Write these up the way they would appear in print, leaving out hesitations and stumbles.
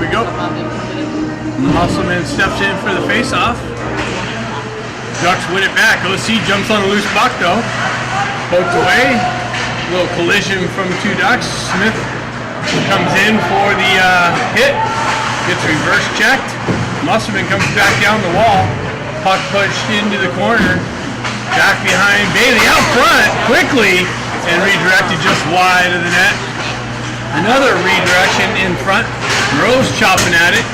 we go. Musselman steps in for the face-off. Ducks win it back. OC jumps on a loose puck though. Poked away. Little collision from two Ducks. Smith comes in for the hit. Gets reverse checked. Musselman comes back down the wall. Puck pushed into the corner. Back behind Bailey. Out front quickly and redirected just wide of the net. Another redirection in front. Rose chopping at it.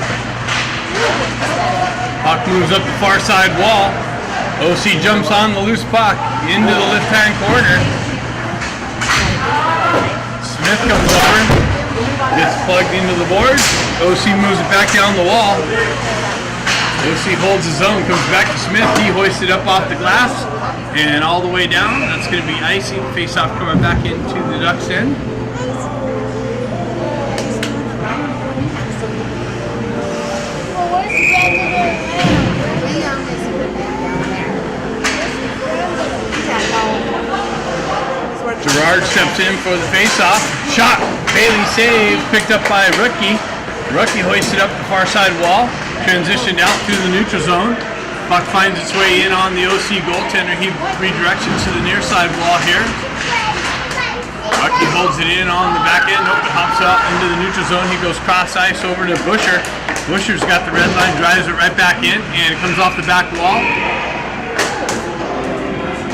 Puck moves up the far side wall. OC jumps on the loose puck into the left-hand corner. Smith comes over, gets plugged into the boards. OC moves it back down the wall. OC holds his own, comes back to Smith. He hoists it up off the glass and all the way down. That's going to be icing. Face-off coming back into the Ducks' end. Gerard steps in for the face-off. Shot. Bailey save. Picked up by Rookie. Rookie hoisted up the far side wall. Transitioned out through the neutral zone. Puck finds its way in on the OC goaltender. He redirects to the near side wall here. Rookie holds it in on the back end. Nope, it hops out into the neutral zone. He goes cross ice over to Busher. Busher's got the red line, drives it right back in, and it comes off the back wall.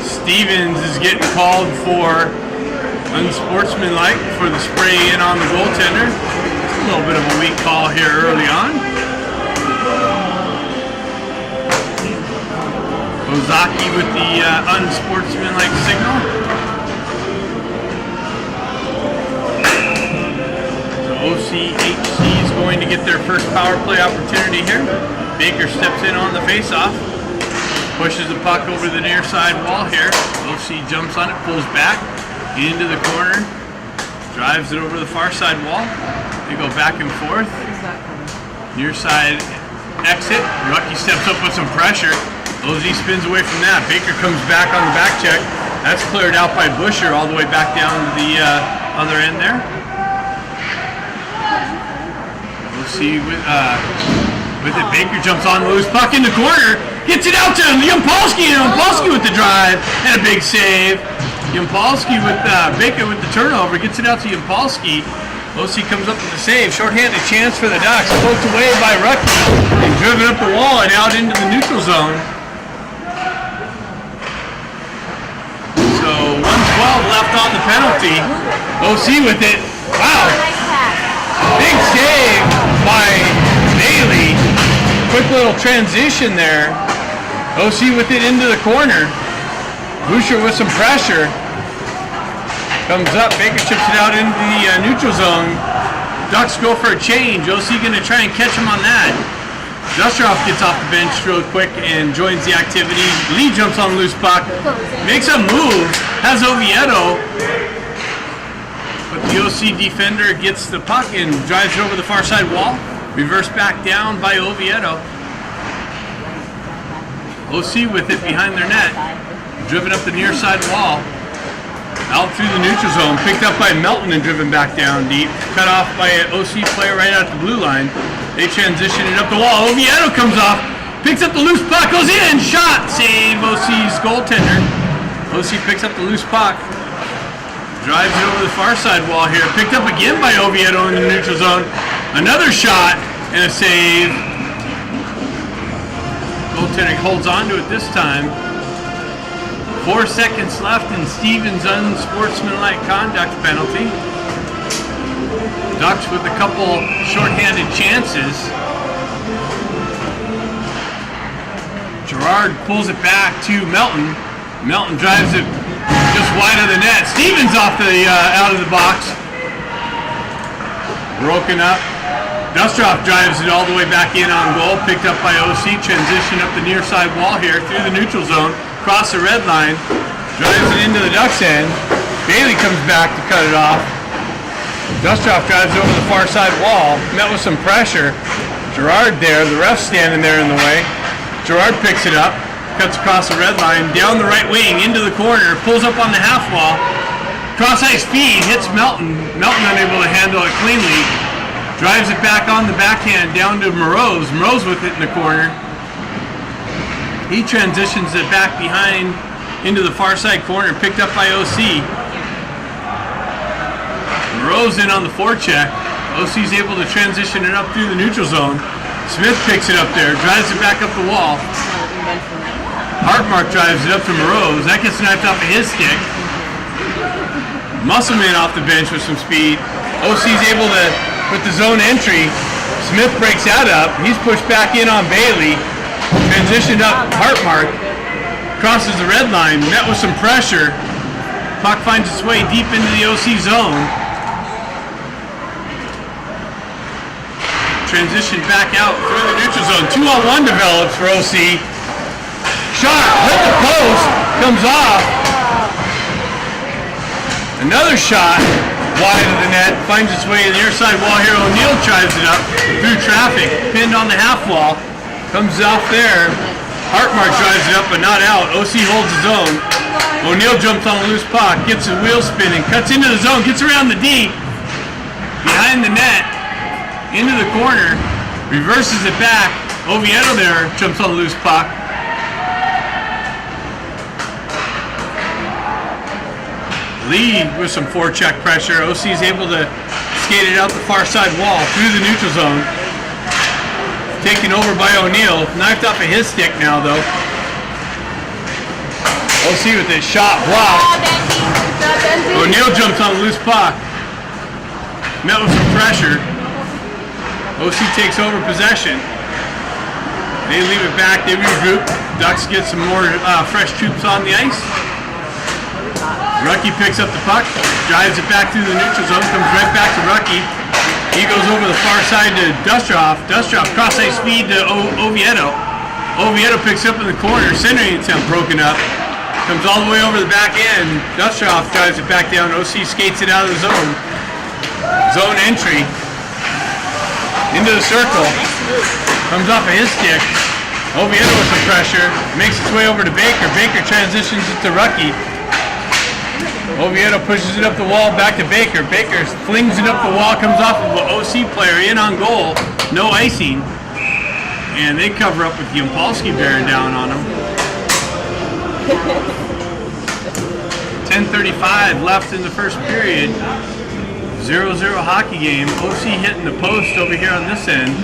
Stevens is getting called for unsportsmanlike for the spray in on the goaltender. A little bit of a weak call here early on. Ozaki with the unsportsmanlike signal. So OCHC is going to get their first power play opportunity here. Baker steps in on the face-off. Pushes the puck over the near side wall here. OC jumps on it, pulls back into the corner, drives it over the far side wall. They go back and forth. Near side exit. Rucky steps up with some pressure. OZ spins away from that. Baker comes back on the back check. That's cleared out by Busher all the way back down to the other end there. OC with it. Baker jumps on the loose puck in the corner. Gets it out to Yampolsky, and Yampolsky with the drive and a big save. Yampolsky with Baker with the turnover, gets it out to Yampolsky. OC comes up with the save. Short-handed chance for the Ducks. Poked away by Rucky and driven up the wall and out into the neutral zone. So 1:12 left on the penalty. OC with it. Wow. Big save by Bailey. Quick little transition there. OC with it into the corner. Boucher with some pressure. Comes up. Baker chips it out into the neutral zone. Ducks go for a change. OC going to try and catch him on that. Dustrov gets off the bench real quick and joins the activity. Lee jumps on the loose puck. Makes a move. Has Oviedo. But the OC defender gets the puck and drives it over the far side wall. Reverse back down by Oviedo. OC with it behind their net. Driven up the near side wall. Out through the neutral zone. Picked up by Melton and driven back down deep. Cut off by an OC player right out the blue line. They transition it up the wall. Oviedo comes off. Picks up the loose puck. Goes in. Shot. Save OC's goaltender. OC picks up the loose puck. Drives it over the far side wall here. Picked up again by Oviedo in the neutral zone. Another shot and a save. Goaltender holds on to it this time. 4 seconds left in Stevens' unsportsmanlike conduct penalty. Ducks with a couple shorthanded chances. Gerard pulls it back to Melton. Melton drives it just wide of the net. Stevens off the out of the box. Broken up. Dustrov drives it all the way back in on goal. Picked up by OC. Transition up the near side wall here through the neutral zone. Across the red line. Drives it into the Ducks' end. Bailey comes back to cut it off. Dustrov drives it over the far side wall. Met with some pressure. Gerard there. The ref's standing there in the way. Gerard picks it up. Cuts across the red line. Down the right wing. Into the corner. Pulls up on the half wall. Cross ice feed. Hits Melton. Melton unable to handle it cleanly. Drives it back on the backhand down to Morose. Morose with it in the corner. He transitions it back behind into the far side corner, picked up by OC. Morose in on the forecheck. OC's able to transition it up through the neutral zone. Smith picks it up there, drives it back up the wall. Hartmark drives it up to Morose. That gets sniped off of his stick. Musselman off the bench with some speed. OC's able to, with the zone entry, Smith breaks that up. He's pushed back in on Bailey. Transitioned up Hartmark. Crosses the red line, met with some pressure. Puck finds its way deep into the OC zone. Transition back out through the neutral zone. 2-on-1 develops for OC. Shot, hit the post, comes off. Another shot wide of the net, finds its way to the near side wall here. O'Neill drives it up through traffic, pinned on the half wall. Comes off there. Hartmark drives it up but not out. OC holds his own. O'Neill jumps on a loose puck, gets his wheel spinning, cuts into the zone, gets around the D, behind the net, into the corner, reverses it back. Oviedo there jumps on a loose puck. Lee with some forecheck pressure. OC is able to skate it out the far side wall through the neutral zone. Taken over by O'Neill. Knifed off of his stick now, though. OC with his shot blocked. O'Neill jumps on a loose puck. Met with some pressure. OC takes over possession. They leave it back. They regroup. Ducks get some more fresh troops on the ice. Rucky picks up the puck. Drives it back through the neutral zone. Comes right back to Rucky. He goes over the far side to Dustroff. Dustroff cross-ice speed to Oviedo. Oviedo picks up in the corner. Centering attempt broken up. Comes all the way over the back end. Dustroff drives it back down. OC skates it out of the zone. Zone entry. Into the circle. Comes off of his stick. Oviedo with some pressure. Makes its way over to Baker. Baker transitions it to Rucky. Oviedo pushes it up the wall, back to Baker. Baker flings it up the wall, comes off of an OC player in on goal. No icing. And they cover up with Yampolsky bearing down on him. 10:35 left in the first period. 0-0 hockey game. OC hitting the post over here on this end.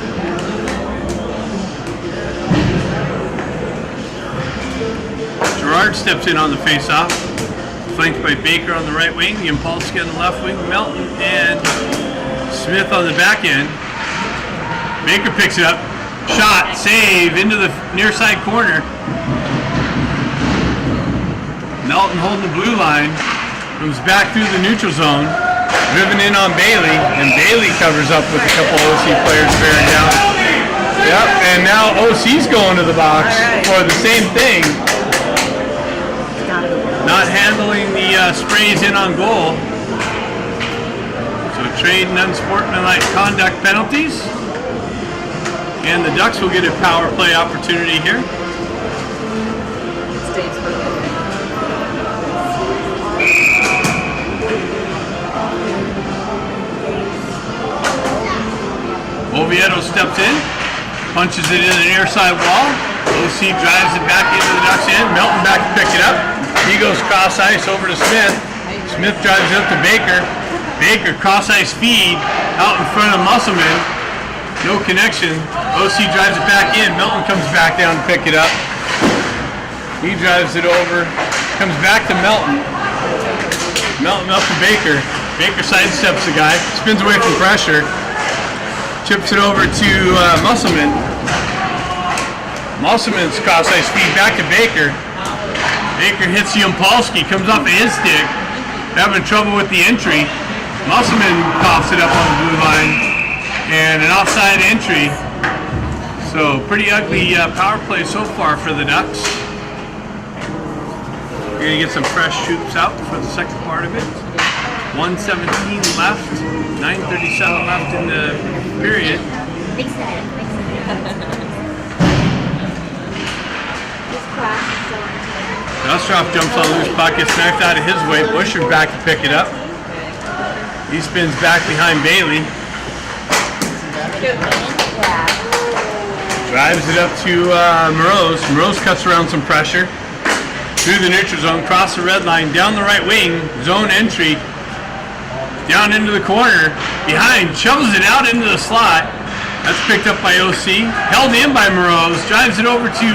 Gerard steps in on the face-off. Flanked by Baker on the right wing, Yampolsky on the left wing, Melton and Smith on the back end. Baker picks it up. Shot, save, into the near side corner. Melton holding the blue line. Moves back through the neutral zone. Driven in on Bailey, and Bailey covers up with a couple OC players bearing down. Yep, and now OC's going to the box for the same thing. Not handling the sprays in on goal. So trade and unsportsmanlike conduct penalties. And the Ducks will get a power play opportunity here. Oviedo steps in, punches it in the near side wall. OC drives it back into the Ducks end. Melton back to pick it up. He goes cross ice over to Smith. Smith drives it up to Baker. Baker cross ice feed out in front of Musselman. No connection. OC drives it back in. Melton comes back down to pick it up. He drives it over. Comes back to Melton. Melton up to Baker. Baker sidesteps the guy. Spins away from pressure. Chips it over to Musselman. Musselman's cross ice feed back to Baker. Baker hits Yampolsky, comes off of his stick. Having trouble with the entry. Musselman coughs it up on the blue line. And an offside entry. So pretty ugly power play so far for the Ducks. We're going to get some fresh troops out for the second part of it. 1:17 left. 9:37 left in the period. Dustroff jumps on loose puck, gets knocked out of his way. Busher back to pick it up. He spins back behind Bailey. Drives it up to Morose. Morose cuts around some pressure. Through the neutral zone, cross the red line, down the right wing, zone entry, down into the corner, behind, shovels it out into the slot. That's picked up by OC. Held in by Morose. Drives it over to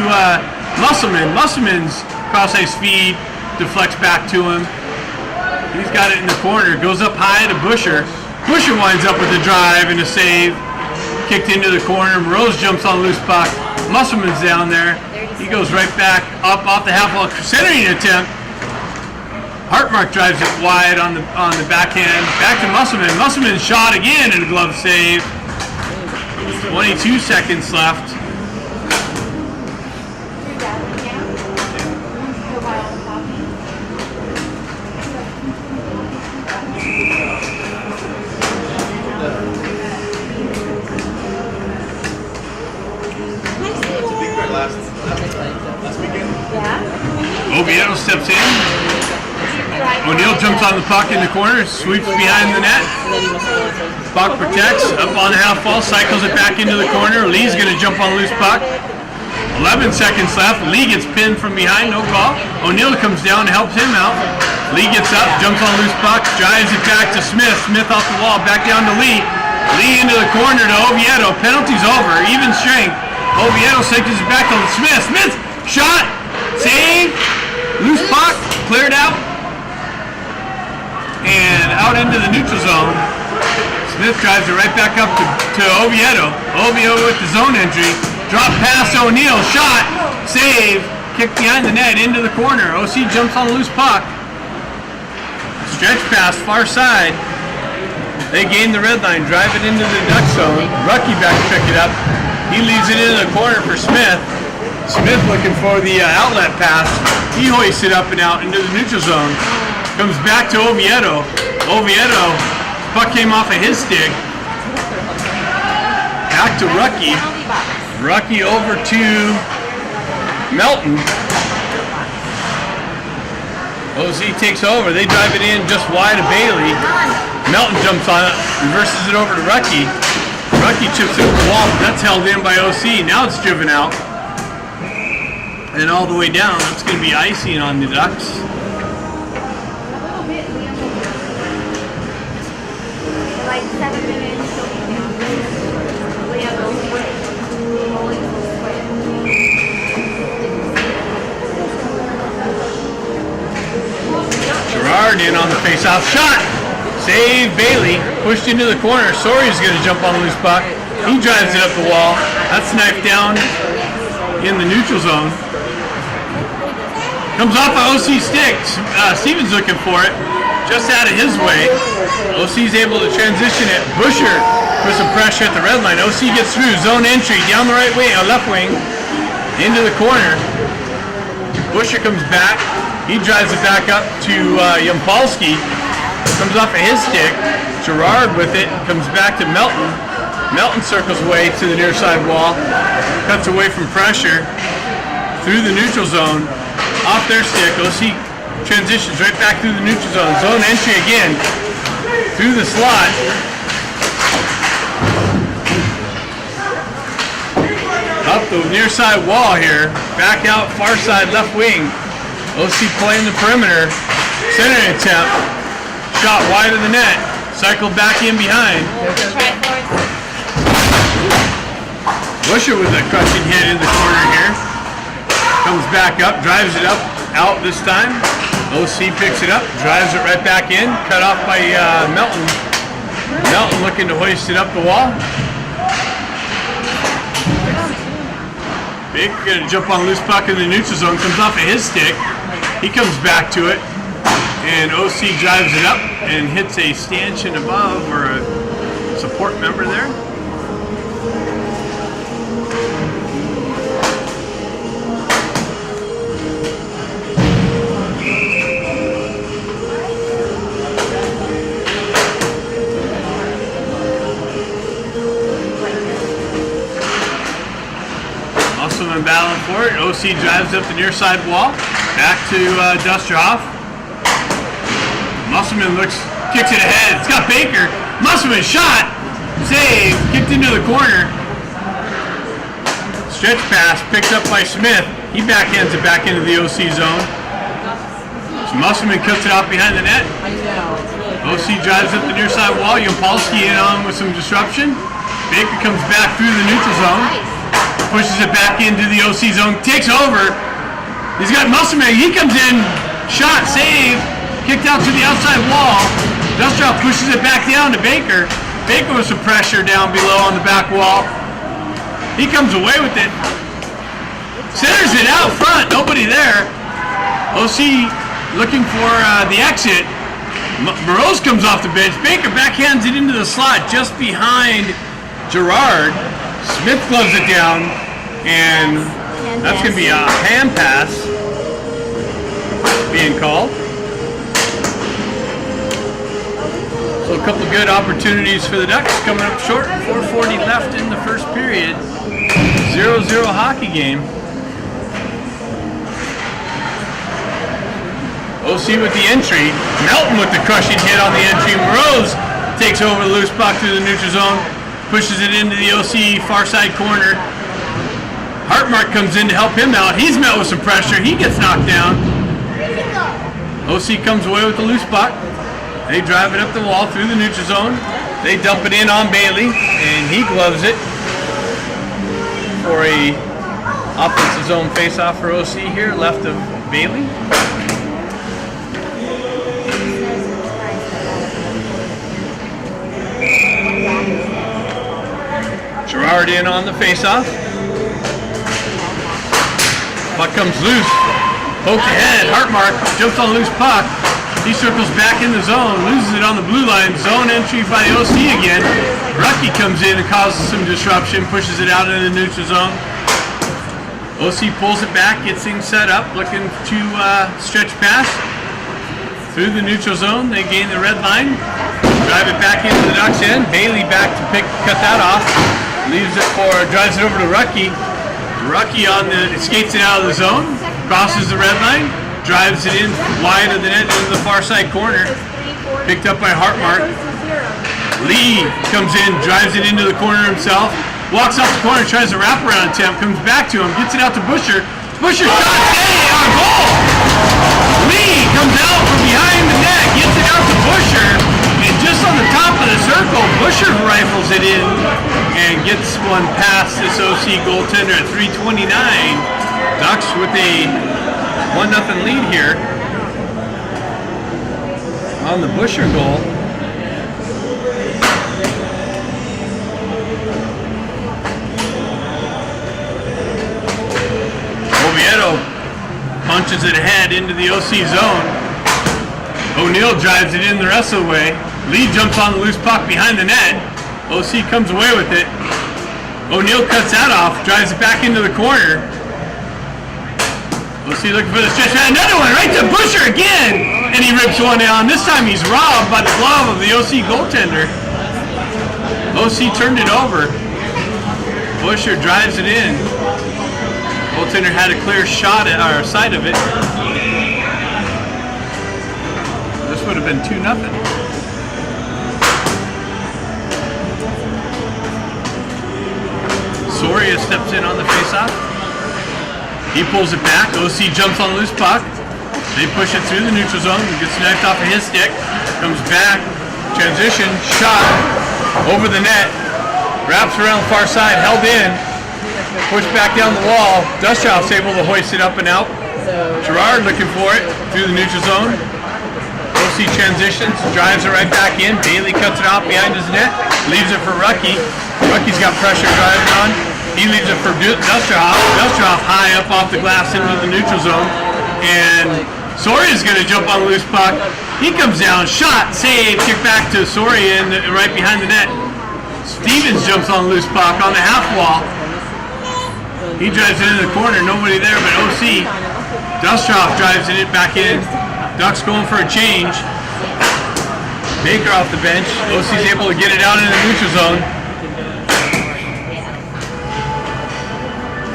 Musselman. Musselman's cross-ice feed deflects back to him. He's got it in the corner. Goes up high to Busher. Busher winds up with a drive and a save. Kicked into the corner. Morose jumps on a loose puck. Musselman's down there. He goes right back up off the half wall centering attempt. Hartmark drives it wide on the backhand. Back to Musselman. Musselman shot again and a glove save. 22 seconds left. Oviedo steps in. O'Neill jumps on the puck in the corner, sweeps behind the net. Puck protects, up on the half wall, cycles it back into the corner. Lee's going to jump on a loose puck. 11 seconds left. Lee gets pinned from behind, no call. O'Neill comes down, helps him out. Lee gets up, jumps on a loose puck, drives it back to Smith. Smith off the wall, back down to Lee. Lee into the corner to Oviedo. Penalty's over, even strength. Oviedo cycles it back to Smith. Smith, shot, save. Loose puck, cleared out, and out into the neutral zone. Smith drives it right back up to Oviedo. Oviedo with the zone entry. Drop pass O'Neill, shot, save, kick behind the net into the corner. OC jumps on a loose puck. Stretch pass, far side. They gain the red line, drive it into the duck zone. Rucky back to pick it up. He leaves it into the corner for Smith. Smith looking for the outlet pass. He hoists it up and out into the neutral zone. Comes back to Oviedo. Oviedo, puck came off of his stick. Back to Rucky. Rucky over to Melton. OC takes over. They drive it in just wide of Bailey. Melton jumps on it, reverses it over to Rucky. Rucky chips it with the wall, but that's held in by OC. Now it's driven out. And all the way down, it's going to be icing on the Ducks. Like 7 minutes. Gerard in on the face-off shot. Save Bailey. Pushed into the corner. Sawyer's going to jump on the loose puck. He drives it up the wall. That's knifed down in the neutral zone. Comes off of OC stick. Stevens looking for it. Just out of his way. OC's able to transition it. Busher with some pressure at the red line. OC gets through. Zone entry down the right wing, left wing. Into the corner. Busher comes back. He drives it back up to Yampolsky. Comes off of his stick. Gerard with it. Comes back to Melton. Melton circles away to the near side wall. Cuts away from pressure. Through the neutral zone. Off their stick. OC transitions right back through the neutral zone. Zone entry again. Through the slot. Up the near side wall here. Back out far side left wing. OC playing the perimeter. Center attempt. Shot wide of the net. Cycled back in behind. Busher with a crushing hit in the corner here. Comes back up, drives it up, out this time. OC picks it up, drives it right back in. Cut off by Melton. Melton looking to hoist it up the wall. Big gonna jump on a loose puck in the neutral zone. Comes off of his stick. He comes back to it. And OC drives it up and hits a stanchion above or a support member there. Musselman battling for it. OC drives up the near side wall. Back to Dusterhoff. Musselman kicks it ahead. It's got Baker. Musselman shot. save, kicked into the corner. Stretch pass picked up by Smith. He backhands it back into the OC zone. Musselman cuts it off behind the net. OC drives up the near side wall. Yampolsky in on with some disruption. Baker comes back through the neutral zone. Pushes it back into the OC zone. Takes over. He's got Musselman. He comes in. Shot, save. Kicked out to the outside wall. Dustrop pushes it back down to Baker. Baker with some pressure down below on the back wall. He comes away with it. Centers it out front. Nobody there. OC looking for the exit. Morose comes off the bench. Baker backhands it into the slot just behind Gerard. Smith gloves it down, and that's going to be a hand pass being called. So a couple good opportunities for the Ducks coming up short. 4:40 left in the first period. 0-0 hockey game. OC with the entry. Melton with the crushing hit on the entry. Morose takes over the loose puck through the neutral zone. Pushes it into the OC far side corner. Hartmark comes in to help him out. He's met with some pressure. He gets knocked down. OC comes away with the loose puck. They drive it up the wall through the neutral zone. They dump it in on Bailey, and he gloves it for a offensive zone face-off for OC here, left of Bailey. Gerard in on the face-off. Puck comes loose. Poked ahead. Hartmark jumps on loose puck. He circles back in the zone, loses it on the blue line. Zone entry by the OC again. Rucky comes in and causes some disruption, pushes it out into the neutral zone. OC pulls it back, gets things set up, looking to stretch pass through the neutral zone. They gain the red line, drive it back into the Ducks end. Bailey back to cut that off. Leaves it drives it over to Rucky. Rucky skates it out of the zone, crosses the red line, drives it in wide of the net into the far side corner. Picked up by Hartmark. Lee comes in, drives it into the corner himself, walks off the corner, tries a wraparound attempt, comes back to him, gets it out to Busher. Busher shot, hey, on goal! Lee comes out from behind the net, gets it out to Busher, and just on the top of the circle, Busher rifles it in and gets one past this OC goaltender at 3:29. Ducks with a 1-0 lead here on the Busher goal. Oviedo punches it ahead into the OC zone. O'Neill drives it in the rest of the way. Lee jumps on the loose puck behind the net. OC comes away with it. O'Neill cuts that off, drives it back into the corner. OC looking for the stretch. Another one right to Busher again! And he rips one down. This time he's robbed by the glove of the OC goaltender. OC turned it over. Busher drives it in. Goaltender had a clear shot at our side of it. This would have been 2-0. Soria steps in on the faceoff. He pulls it back. OC jumps on the loose puck. They push it through the neutral zone. Gets knifed off of his stick. Comes back. Transition. Shot. Over the net. Wraps around the far side. Held in. Pushed back down the wall. Dusthouse able to hoist it up and out. Gerard looking for it through the neutral zone. OC transitions. Drives it right back in. Bailey cuts it off behind his net. Leaves it for Rucky. Rucky's got pressure driving on. He leaves it for Dustroff. Dustroff high up off the glass into the neutral zone. And Soria's going to jump on the loose puck. He comes down, shot, save, kick back to Soria and right behind the net. Stevens jumps on the loose puck on the half wall. He drives it into the corner, nobody there but OC. Dustroff drives it back in. Ducks going for a change. Baker off the bench. OC's able to get it out in the neutral zone.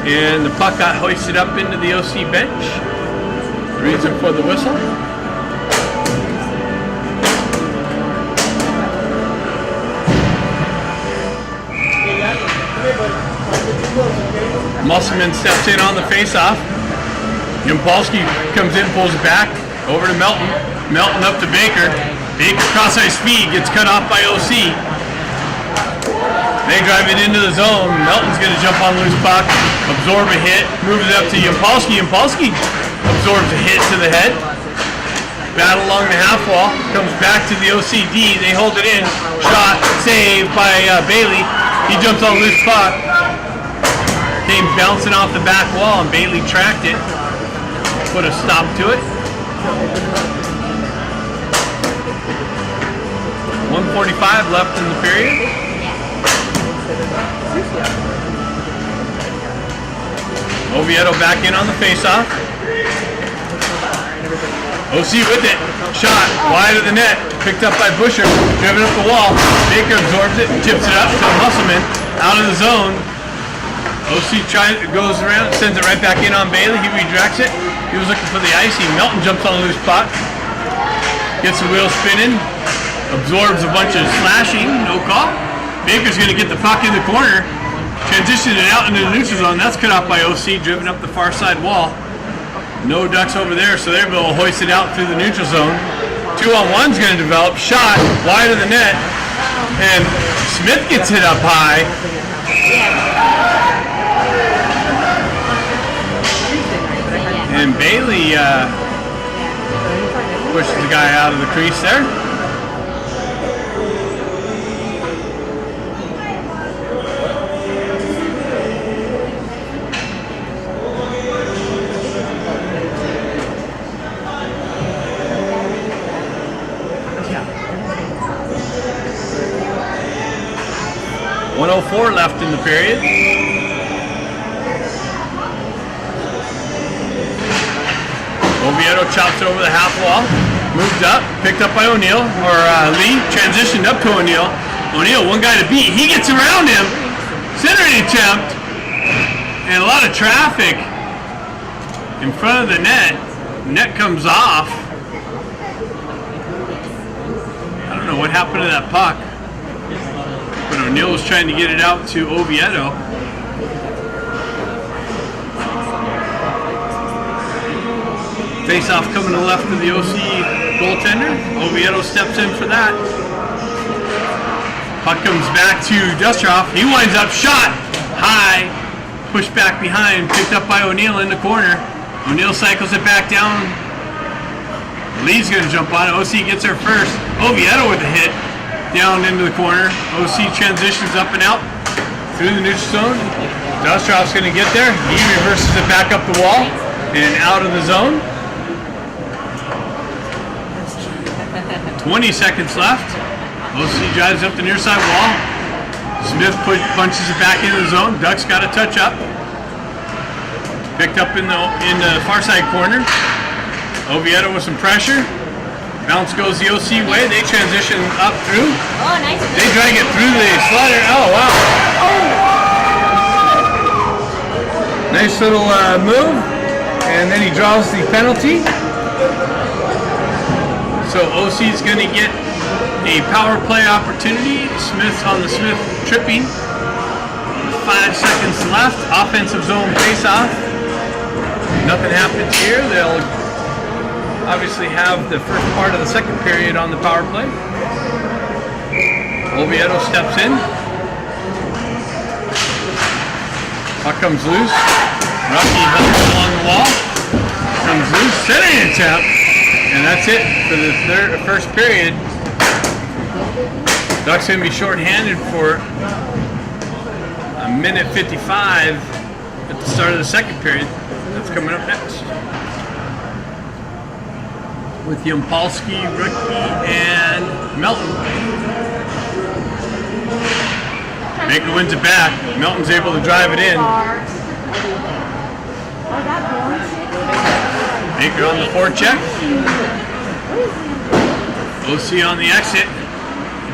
And the puck got hoisted up into the OC bench. Reason for the whistle. Musselman steps in on the face-off. Yampolsky comes in, pulls it back, over to Melton. Melton up to Baker. Baker cross-ice speed, gets cut off by OC. They drive it into the zone. Melton's going to jump on loose puck, absorb a hit, moves it up to Yampolsky. Yampolsky absorbs a hit to the head. Battle along the half wall, comes back to the OCD. They hold it in. Shot, save by Bailey. He jumps on loose puck. Came bouncing off the back wall, and Bailey tracked it. Put a stop to it. 1:45 left in the period. Oviedo back in on the faceoff. OC with it. Shot wide of the net. Picked up by Busher. Driven up the wall. Baker absorbs it. Chips it up to Musselman. Out of the zone. OC goes around. Sends it right back in on Bailey. He redirects it. He was looking for the icy. Melton jumps on a loose puck. Gets the wheel spinning. Absorbs a bunch of slashing. No call. Baker's going to get the puck in the corner. Transitioned it out into the neutral zone. That's cut off by OC. Driven up the far side wall. No Ducks over there, so they're able to hoist it out through the neutral zone. 2-on-1's going to develop. Shot wide of the net, and Smith gets hit up high. And Bailey pushes the guy out of the crease there. .104 left in the period. Oviedo chops it over the half wall. Moved up, picked up by O'Neill, or Lee, transitioned up to O'Neill. O'Neill, one guy to beat. He gets around him. Centering attempt. And a lot of traffic in front of the net. Net comes off. I don't know what happened to that puck. But O'Neill was trying to get it out to Oviedo. Face-off coming to the left of the OC goaltender. Oviedo steps in for that. Puck comes back to Dustrov. He winds up, shot high, pushed back behind, picked up by O'Neill in the corner. O'Neill cycles it back down. Lee's going to jump on it. OC gets her first. Oviedo with a hit. Down into the corner. OC transitions up and out through the neutral zone. Dostrov's going to get there. He reverses it back up the wall and out of the zone. 20 seconds left. OC drives up the near side wall. Smith punches it back into the zone. Ducks got a touch up. Picked up in the far side corner. Oviedo with some pressure. Bounce goes the OC way. They transition up through. Oh, nice. They drag it through the slider. Oh, wow. Nice little move. And then he draws the penalty. So OC's going to get a power play opportunity. Smith's on the Smith tripping. 5 seconds left. Offensive zone face-off. Nothing happens here. They'll obviously have the first part of the second period on the power play. Oviedo steps in. Puck comes loose. Rocky hovers along the wall. Comes loose. Centering attempt. And that's it for the first period. Ducks going to be shorthanded for a minute 55 at the start of the second period. That's coming up next. With Yampolsky, Rookie, and Melton. Baker wins it back. Melton's able to drive it in. Baker on the forecheck. OC on the exit.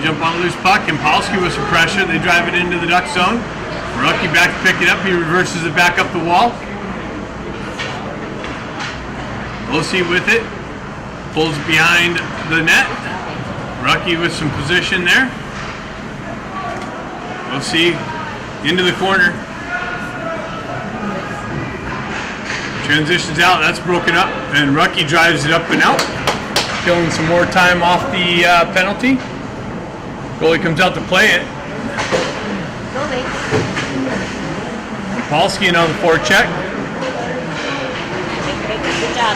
Jump on a loose puck. Yampolsky with some pressure. They drive it into the Duck zone. Rookie back to pick it up. He reverses it back up the wall. OC with it. Pulls behind the net. Rookie with some position there. OC into the corner. Transitions out, that's broken up, and Rucky drives it up and out, killing some more time off the penalty. Goalie comes out to play it. Goalie. Polsky on the forecheck. Good job.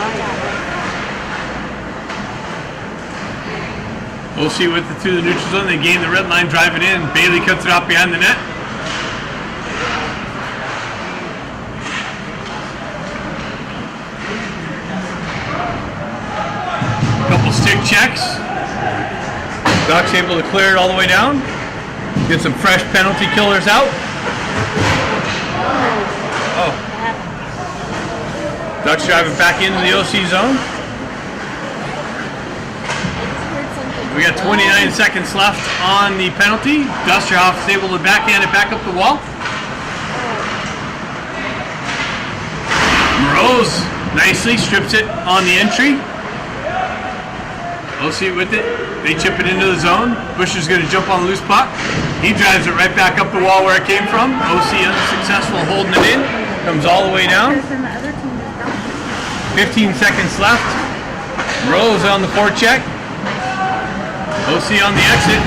OC with it through the neutral zone. They gain the red line, drive it in. Bailey cuts it off behind the net. Couple stick checks. Ducks able to clear it all the way down. Get some fresh penalty killers out. Oh. Ducks driving back into the OC zone. We got 29 seconds left on the penalty. Dusterhoff is able to backhand it back up the wall. Morose nicely strips it on the entry. OC with it. They chip it into the zone. Busher's going to jump on the loose puck. He drives it right back up the wall where it came from. OC unsuccessful holding it in. Comes all the way down. 15 seconds left. Rose on the forecheck. OC on the exit.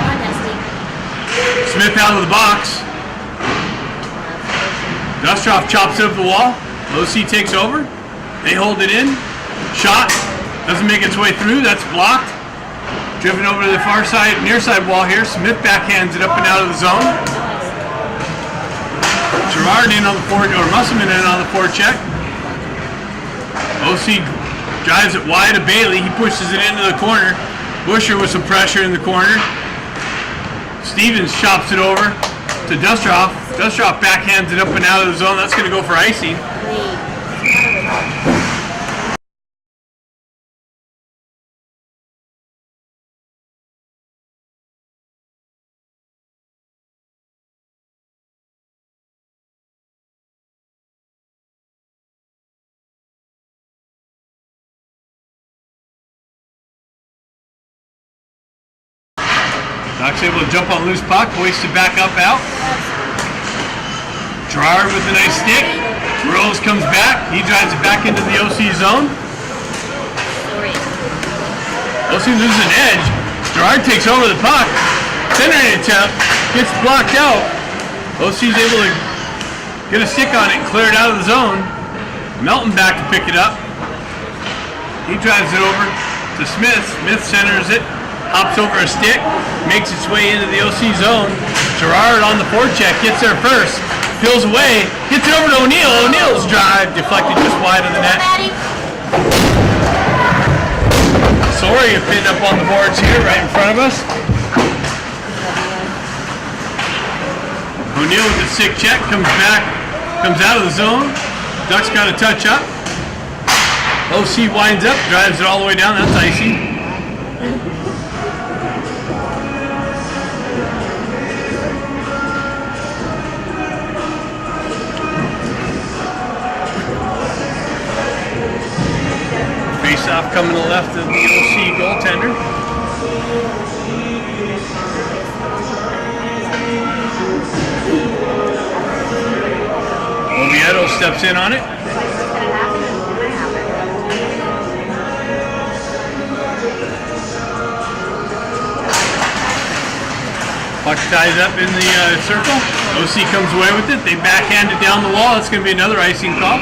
Smith out of the box. Dusterhoff chops it up the wall. OC takes over. They hold it in. Shot. Doesn't make its way through. That's blocked. Driven over to the far side, near side wall here. Smith backhands it up and out of the zone. Gerard in on the or Musselman in on the forecheck. OC drives it wide to Bailey. He pushes it into the corner. Busher with some pressure in the corner. Stevens chops it over to Dusterhoff. Dusterhoff backhands it up and out of the zone. That's going to go for icing. Ducks able to jump on loose puck, hoist it back up out. Gerard with a nice stick. Rose comes back. He drives it back into the OC zone. OC loses an edge. Gerard takes over the puck. Centering attempt. Gets blocked out. OC's able to get a stick on it and clear it out of the zone. Melton back to pick it up. He drives it over to Smith. Smith centers it. Hops over a stick, makes its way into the OC zone. Gerard on the forecheck, gets there first, peels away, gets it over to O'Neill. O'Neill's drive deflected just wide of the net. Soria pinned up on the boards here, right in front of us. O'Neill with the stick check, comes back, comes out of the zone. Ducks got a touch up. OC winds up, drives it all the way down. That's icy. Face-off coming to the left of the OC goaltender. Oviedo steps in on it. Puck ties up in the circle. OC comes away with it. They backhand it down the wall. It's going to be another icing call.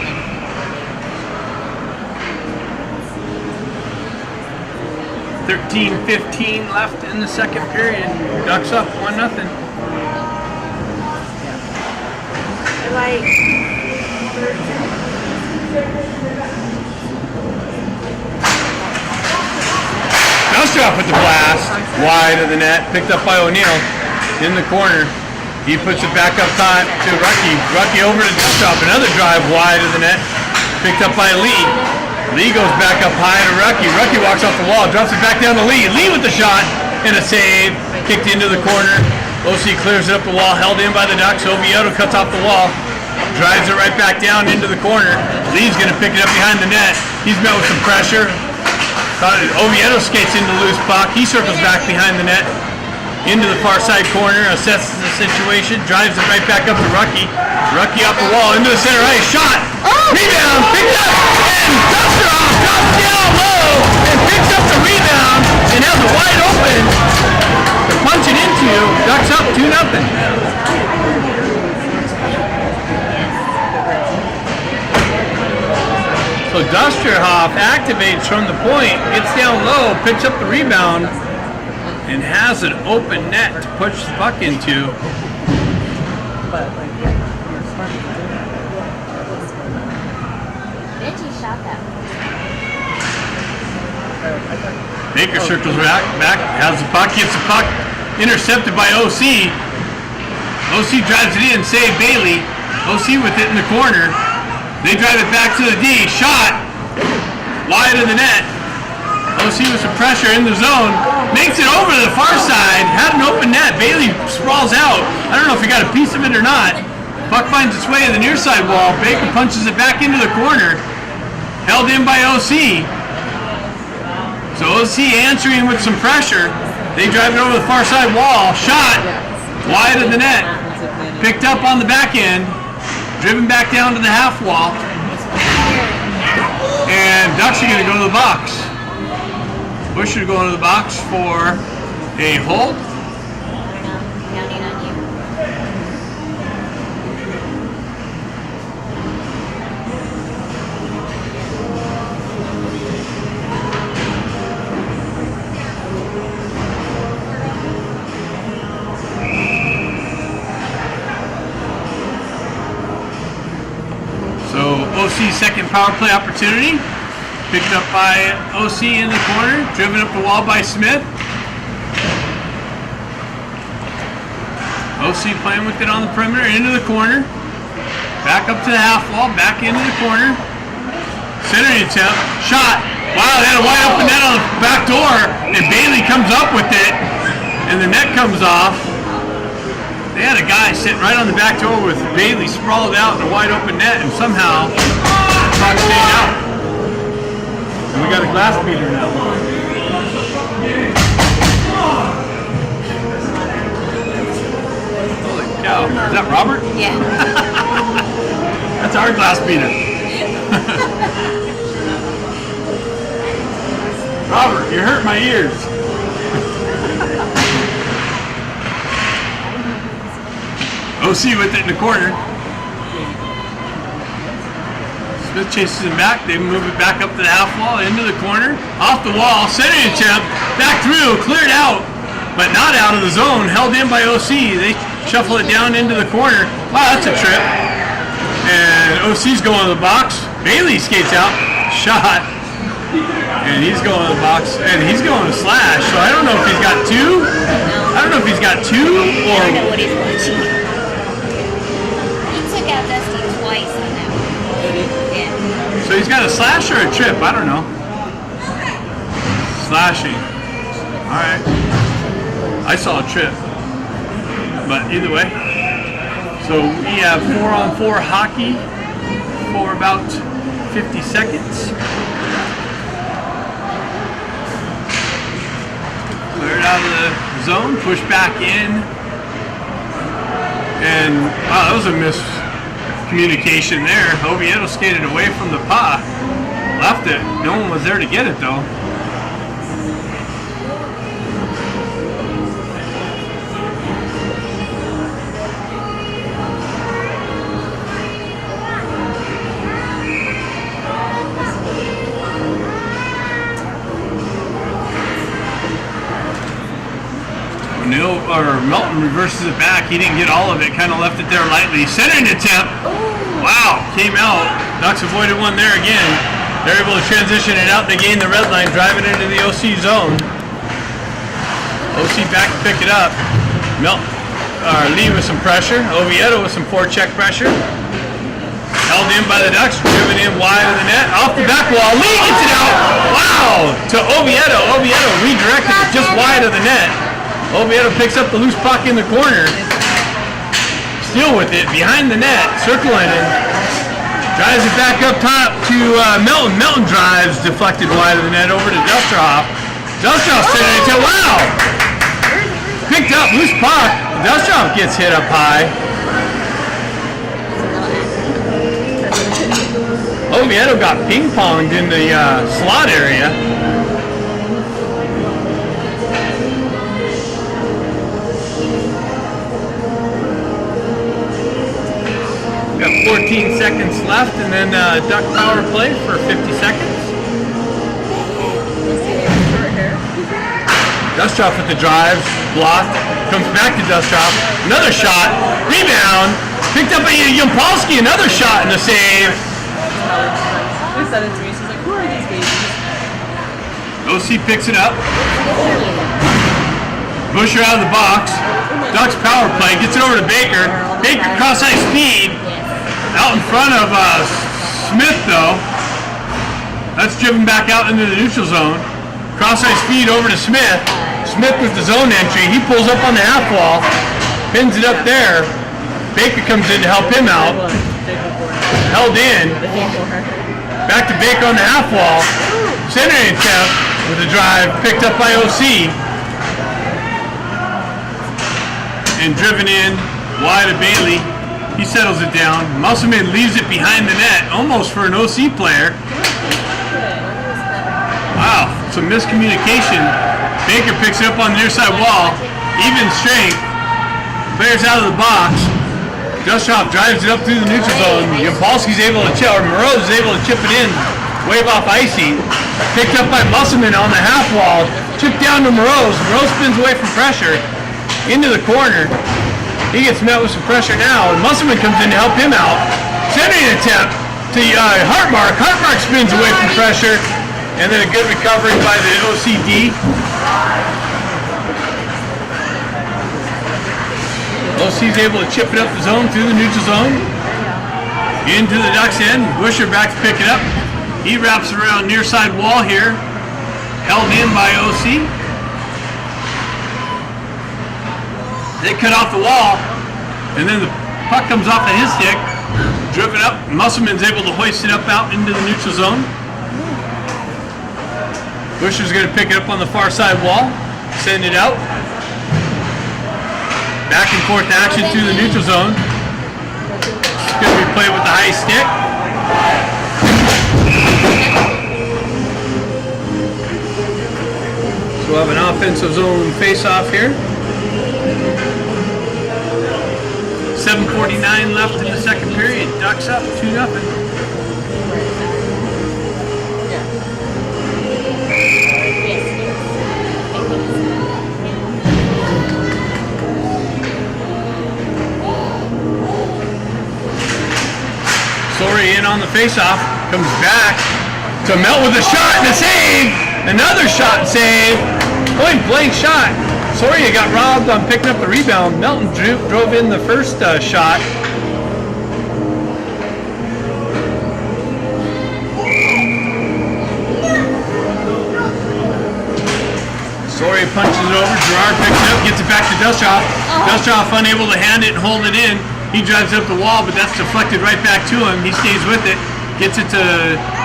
13-15 left in the second period. Ducks up 1-0. Dusterhoff with the blast, wide of the net, picked up by O'Neill in the corner. He puts it back up top to Rucky. Rucky over to Dusterhoff, another drive wide of the net, picked up by Lee. Lee goes back up high to Rucky. Rucky walks off the wall, drops it back down to Lee. Lee with the shot and a save, kicked into the corner. OC clears it up the wall, held in by the Ducks. Oviedo cuts off the wall, drives it right back down into the corner. Lee's going to pick it up behind the net. He's met with some pressure. Oviedo skates into the loose puck. He circles back behind the net. into the far side corner, assesses the situation, drives it right back up to Rucky. Rucky off the wall, into the center ice, shot! Rebound, picked up, and Dusterhoff drops down low and picks up the rebound and has it wide open to punch it into. Ducks up 2-0. So Dusterhoff activates from the point, gets down low, picks up the rebound, and has an open net to push the puck into. Benji shot that. Baker circles back, has the puck, gets the puck intercepted by OC. OC drives it in, save Bailey. OC with it in the corner. They drive it back to the D. Shot wide of the net. OC with some pressure in the zone. Makes it over to the far side. Had an open net. Bailey sprawls out. I don't know if he got a piece of it or not. Puck finds its way to the near side wall. Baker punches it back into the corner. Held in by OC. So OC answering with some pressure. They drive it over the far side wall. Shot wide of the net. Picked up on the back end. Driven back down to the half wall. And Ducks are going to go to the box. Bush are going to the box for a hold. Counting on you. So OC's second power play opportunity. Picked up by OC in the corner. Driven up the wall by Smith. OC playing with it on the perimeter. Into the corner. Back up to the half wall. Back into the corner. Centering attempt. Shot. Wow, they had a wide open net on the back door. And Bailey comes up with it. And the net comes off. They had a guy sitting right on the back door with Bailey sprawled out in a wide open net, and somehow the puck stayed out. And we got a glass beater now. Holy cow. Is that Robert? Yeah. That's our glass beater. Robert, you hurt my ears. OC with it in the corner. Smith chases him back. They move it back up to the half wall, into the corner, off the wall, centering attempt, back through, cleared out, but not out of the zone, held in by OC. They shuffle it down into the corner. Wow, that's a trip. And OC's going to the box. Bailey skates out, shot, and he's going to the box, and he's going to slash. So I don't know if he's got two. I don't know if he's got two or. I don't know what he's watching. Took out Dusty twice on that one. Yeah. So he's got a slash or a trip? I don't know. Slashing. Alright. I saw a trip. But either way. So we have 4-on-4 hockey for about 50 seconds. Cleared out of the zone, pushed back in. And wow, that was a miscommunication there. Oviedo skated away from the puck. Left it. No one was there to get it though. Melton reverses it back. He didn't get all of it. Kind of left it there lightly. Centering attempt. Wow, came out. Ducks avoided one there again. They're able to transition it out. They gain the red line, driving into the OC zone. OC back to pick it up. Lee with some pressure. Oviedo with some forecheck pressure. Held in by the Ducks, driven in wide of the net. Off the back wall. Lee gets it out. Wow, to Oviedo. Oviedo redirected it just wide of the net. Oviedo picks up the loose puck in the corner. Still with it, behind the net, circling it. Drives it back up top to Melton. Melton drives, deflected wide of the net over to Dusterhoff. Dusterhoff sending it to, wow! picked up, loose puck. Dust off gets hit up high. Oviedo got ping-ponged in the slot area. Got 14 seconds left, and then duck power play for 50 seconds. Dustoff with the drive, blocked, comes back to Dustoff, another shot, rebound, picked up by Yampolsky, another shot and a save. He said it to me, she's like, who are these babies? OC picks it up. Busher out of the box. Ducks power play, gets it over to Baker. Baker cross-ice speed, out in front of Smith though. That's driven back out into the neutral zone. Cross-ice speed over to Smith. Smith with the zone entry. He pulls up on the half wall, pins it up there. Baker comes in to help him out. Held in. Back to Baker on the half wall. Centering attempt with a drive picked up by OC. And driven in wide of Bailey. He settles it down. Musselman leaves it behind the net, almost for an OC player. Wow, some miscommunication. Baker picks it up on the near side wall. Even strength. Players out of the box. Dustoff drives it up through the neutral zone. Yampolsky's able to chip, or Moreau is able to chip it in. Wave off icy. Picked up by Musselman on the half wall. Chipped down to Moreau. Moreau spins away from pressure. Into the corner. He gets met with some pressure now. And Musselman comes in to help him out. Centering attempt to Hartmark. Hartmark spins away from pressure. And then a good recovery by the OCD. OC's able to chip it up the zone through the neutral zone. Into the Ducks end. Busher back to pick it up. He wraps around near side wall here. Held in by OC. They cut off the wall. And then the puck comes off of his stick. Driven up. Musselman's able to hoist it up out into the neutral zone. Busher's going to pick it up on the far side wall, send it out. Back and forth action through the neutral zone. It's going to be played with the high stick. So we'll have an offensive zone face-off here. 7:49 left in the second period. Ducks up 2-0. Sorry in on the face-off, comes back to Melt with a shot and a save. Another shot and save. Point blank shot. Soria got robbed on picking up the rebound. Melton drove in the first shot. Soria punches it over. Gerard picks it up, gets it back to Dustoff. Dustoff unable to hand it and hold it in. He drives up the wall, but that's deflected right back to him. He stays with it, gets it to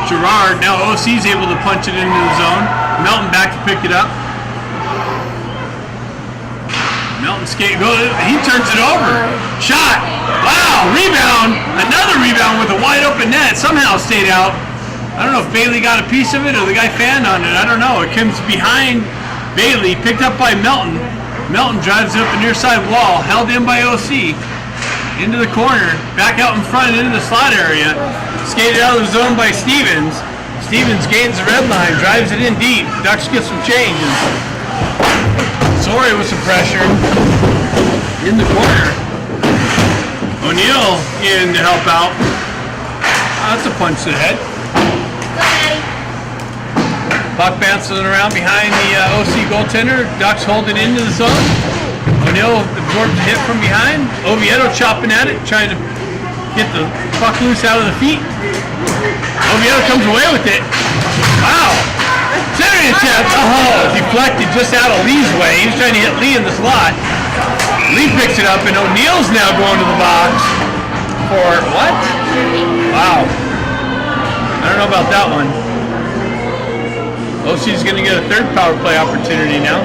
Gerard. Now OC's able to punch it into the zone. Melton back to pick it up. Melton he turns it over. Shot. Wow, rebound. Another rebound with a wide open net. Somehow stayed out. I don't know if Bailey got a piece of it or the guy fanned on it. I don't know. It comes behind Bailey, picked up by Melton. Melton drives it up the near side wall, held in by OC. Into the corner, back out in front into the slot area. Skated out of the zone by Stevens. Stevens gains the red line, drives it in deep. Ducks get some change. Soria with some pressure in the corner. O'Neill in to help out. That's a punch to the head. Puck bouncing around behind the OC goaltender. Ducks hold it into the zone. O'Neill absorbs the hit from behind. Oviedo chopping at it, trying to get the puck loose out of the feet. Oviedo comes away with it. Wow! Centering attempt. Oh, deflected just out of Lee's way. He was trying to hit Lee in the slot. Lee picks it up, and O'Neill's now going to the box for what? Wow. I don't know about that one. OC's going to get a third power play opportunity now.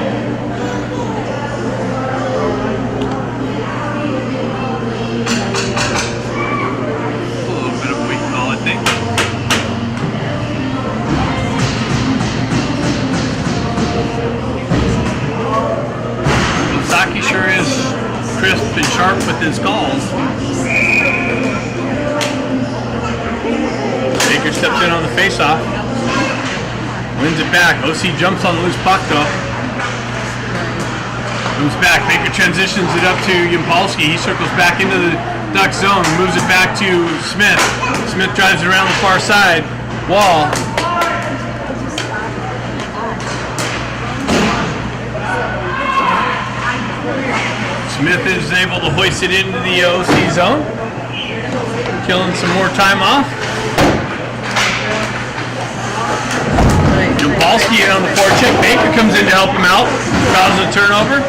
in on the face-off. Wins it back. OC jumps on the loose puck though. Moves back. Baker transitions it up to Yampolsky. He circles back into the Duck zone. Moves it back to Smith. Smith drives it around the far side. Wall. Smith is able to hoist it into the OC zone. Killing some more time off. Yampolsky in on the forecheck. Baker comes in to help him out. Causes a turnover.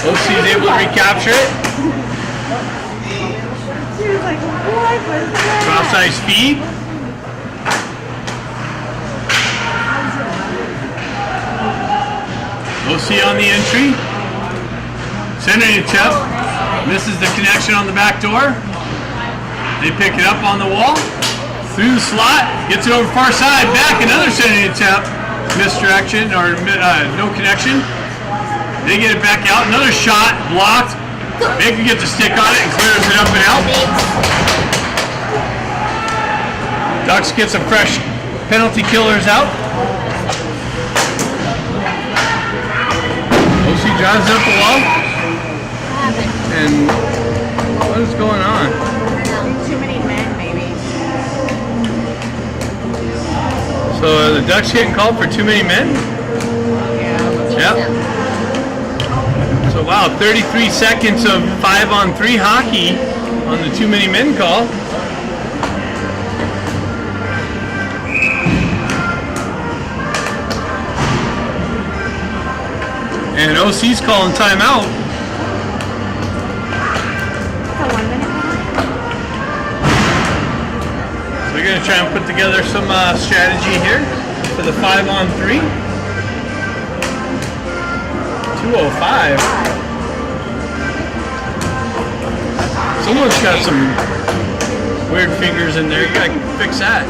OC is able to recapture it. Cross ice feed. OC on the entry. Centering attempt. Misses the connection on the back door. They pick it up on the wall. Through the slot. Gets it over far side. Back. Another centering attempt. Misdirection or no connection. They get it back out. Another shot. Blocked. Baker gets a stick on it and clears it up and out. Ducks get some fresh penalty killers out. OC drives up the wall. And what is going on? Too many men, maybe. So are the Ducks getting called for too many men? Yeah. Yep. So wow, 33 seconds of 5-on-3 hockey on the too many men call. And OC's calling timeout. So we're going to try and put together some strategy here for the 5-on-3. 2:05. Someone's got some weird fingers in there. You got to fix that.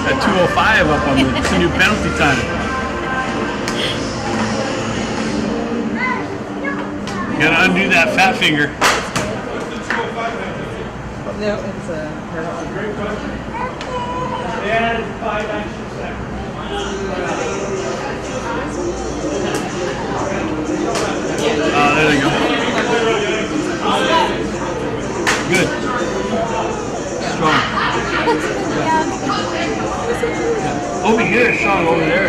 That 2:05 up on the new penalty time. You gotta undo that fat finger. No, it's a They added 5 extra seconds. There they go. Good. Strong. Over here, strong over there.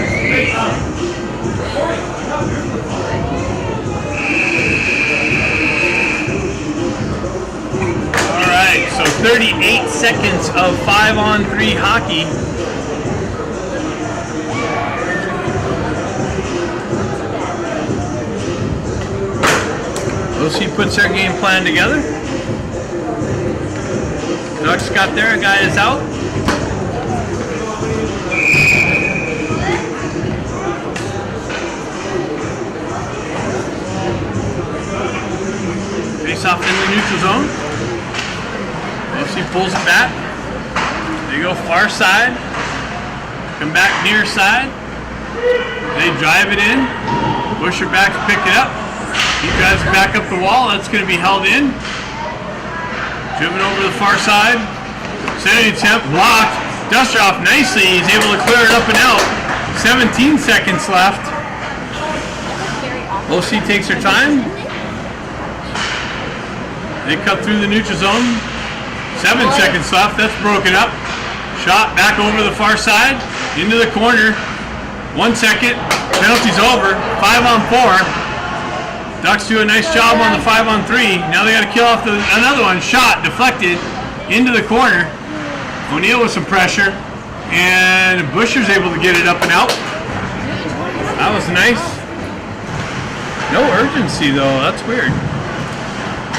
Alright, so 38 seconds of 5-on-3 hockey. OC puts their game plan together. Ducks got there, a guy is out. Face off in the neutral zone. OC pulls it back. They go far side. Come back near side. They drive it in. Busher back to pick it up. He drives it back up the wall. That's going to be held in. Driven over the far side. Centering attempt blocked. Duster off nicely. He's able to clear it up and out. 17 seconds left. OC takes their time. They cut through the neutral zone. 7 seconds left. That's broken up. Shot back over the far side. Into the corner. 1 second. Penalty's over. 5-on-4. Ducks do a nice job on the 5-on-3. Now they got to kill off another one. Shot deflected into the corner. O'Neill with some pressure. And Busher's able to get it up and out. That was nice. No urgency though. That's weird.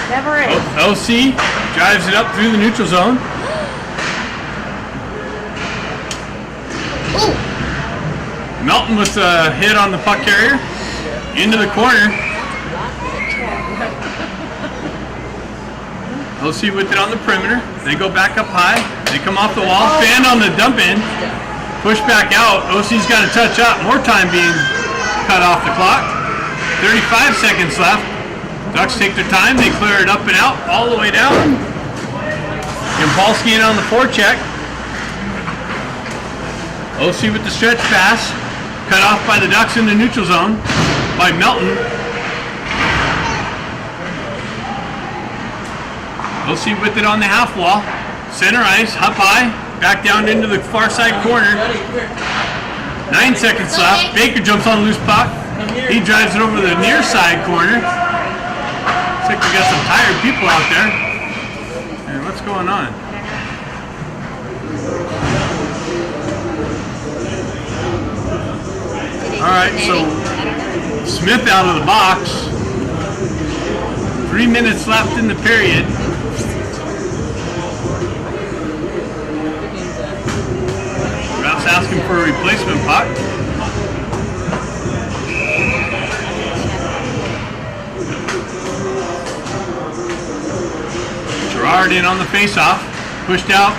Never is. OC drives it up through the neutral zone. Ooh. Melton with a hit on the puck carrier. Into the corner. OC with it on the perimeter. They go back up high. They come off the wall. Fan on the dump in. Push back out. OC's got to touch up. More time being cut off the clock. 35 seconds left. Ducks take their time. They clear it up and out all the way down. Yampolsky in on the forecheck. OC with the stretch pass. Cut off by the Ducks in the neutral zone by Melton. OC with it on the half wall. Center ice, up high. Back down into the far side corner. 9 seconds left. Baker jumps on the loose puck. He drives it over the near side corner. Looks like we got some tired people out there. And what's going on? Alright, so Smith out of the box. 3 minutes left in the period. Ref's asking for a replacement puck. Gerard in on the faceoff. Pushed out.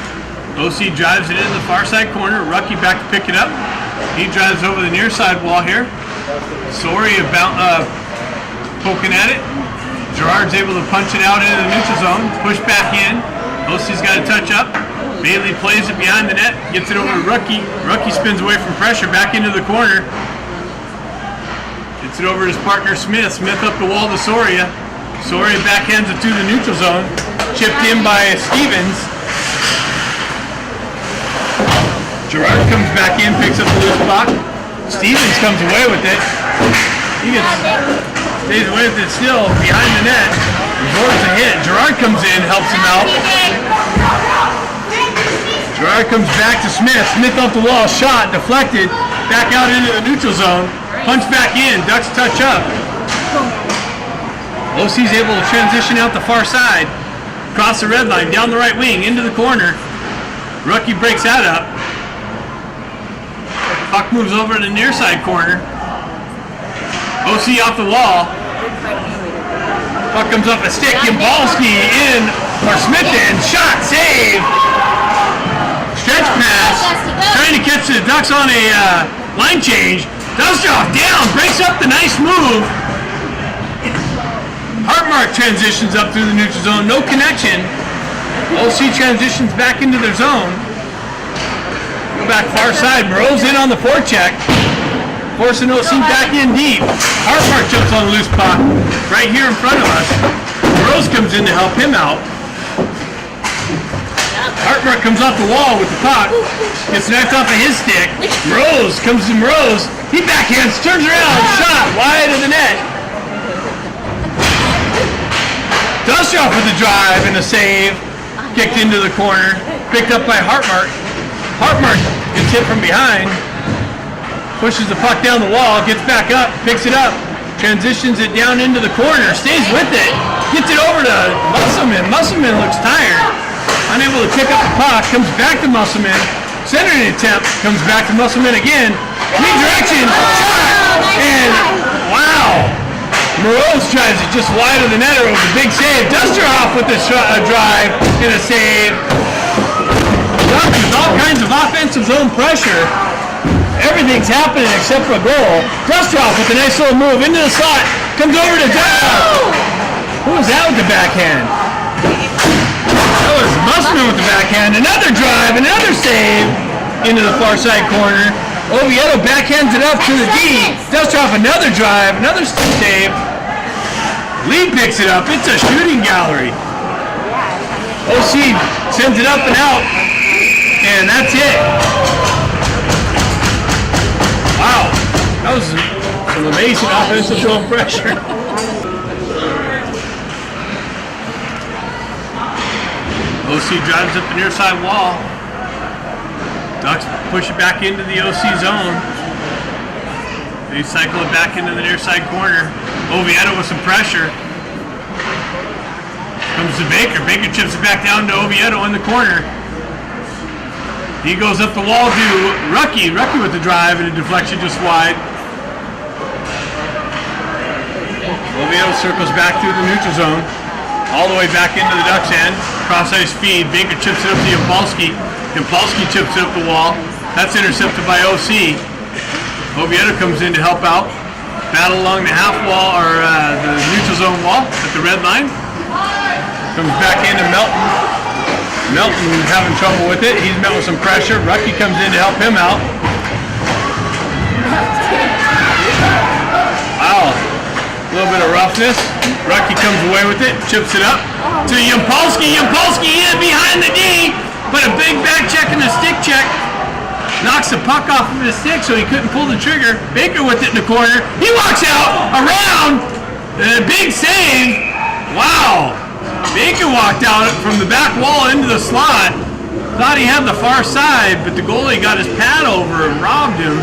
OC drives it into the far side corner. Rucky back to pick it up. He drives over the near side wall here. Soria poking at it. Gerard's able to punch it out into the neutral zone. Push back in. OC's got to touch up. Bailey plays it behind the net. Gets it over to Rucky. Rucky spins away from pressure. Back into the corner. Gets it over to his partner Smith. Smith up the wall to Soria. Soria backhands it to the neutral zone. Chipped in by Stevens. Gerard comes back in, picks up the loose puck. Stevens comes away with it. He stays away with it still behind the net. Absorbs a hit. Gerard comes in, helps him out. Gerard comes back to Smith. Smith off the wall, shot, deflected. Back out into the neutral zone. Punch back in. Ducks touch up. OC's able to transition out the far side. Across the red line, down the right wing, into the corner. Rucky breaks that up. Puck moves over to the near side corner. OC off the wall. Puck comes up a stick. Yambalski in for Smith in. Shot, save. Stretch pass. Trying to catch the Ducks on a line change. Dustoff down. Breaks up the nice move. Hartmark transitions up through the neutral zone. No connection. OC transitions back into their zone. Go back far side. Moreau's in on the forecheck. Forcing OC back in deep. Hartmark jumps on the loose puck right here in front of us. Moreau's comes in to help him out. Hartmark comes off the wall with the puck. Gets knocked off of his stick. Moreau's comes to Moreau's. He backhands, turns around, shot wide of the net. Dustoff with the drive and a save. Kicked into the corner. Picked up by Hartmark. Hartmark gets hit from behind, pushes the puck down the wall, gets back up, picks it up, transitions it down into the corner, stays with it, gets it over to Musselman. Musselman looks tired, unable to pick up the puck, comes back to Musselman, centering attempt, comes back to Musselman again, redirection, shot, and wow! Moreau's drives it just wide of the netter with a big save. Dustoff with the drive and a save. With all kinds of offensive zone pressure. Everything's happening except for a goal. Dustoff with a nice little move into the slot. Comes over to Dustoff. Who was that with the backhand? That was Musselman with the backhand. Another drive, another save into the far side corner. Oviedo backhands it up to the D. Dustoff another drive, another save. Lee picks it up. It's a shooting gallery. OC sends it up and out. And that's it. Wow. That was some amazing offensive zone pressure. OC drives up the near side wall. Ducks push it back into the OC zone. They cycle it back into the near side corner. Oviedo with some pressure. Comes to Baker. Baker chips it back down to Oviedo in the corner. He goes up the wall to Rucky. Rucky with the drive and a deflection just wide. Oviedo circles back through the neutral zone. All the way back into the Ducks end. Cross ice feed. Baker chips it up to Yambalski. Yambalski chips it up the wall. That's intercepted by OC. Oviedo comes in to help out. Battle along the half wall or the neutral zone wall at the red line. Comes back into Melton. Melton having trouble with it. He's met with some pressure. Rucky comes in to help him out. Wow. A little bit of roughness. Rucky comes away with it, chips it up to Yampolsky. Yampolsky in behind the D. Put a big back check and a stick check. Knocks the puck off of his stick so he couldn't pull the trigger. Baker with it in the corner. He walks out around. Big save. Wow. Baker walked out from the back wall into the slot. Thought he had the far side, but the goalie got his pad over and robbed him.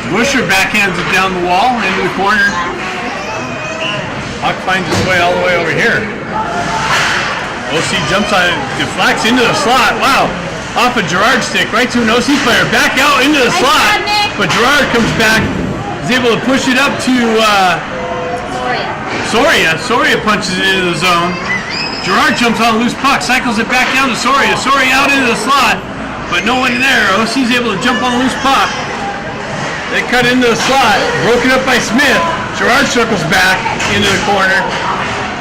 Busher backhands it down the wall into the corner. Puck finds its way all the way over here. OC jumps on it, deflects into the slot. Wow, off a Gerard stick right to an OC player. Back out into the slot, but Gerard comes back, is able to push it up to Soria. Soria punches it into the zone. Gerard jumps on a loose puck, cycles it back down to Soria. Soria out into the slot, but no one there. OC's able to jump on a loose puck. They cut into the slot, broken up by Smith. Gerard circles back into the corner,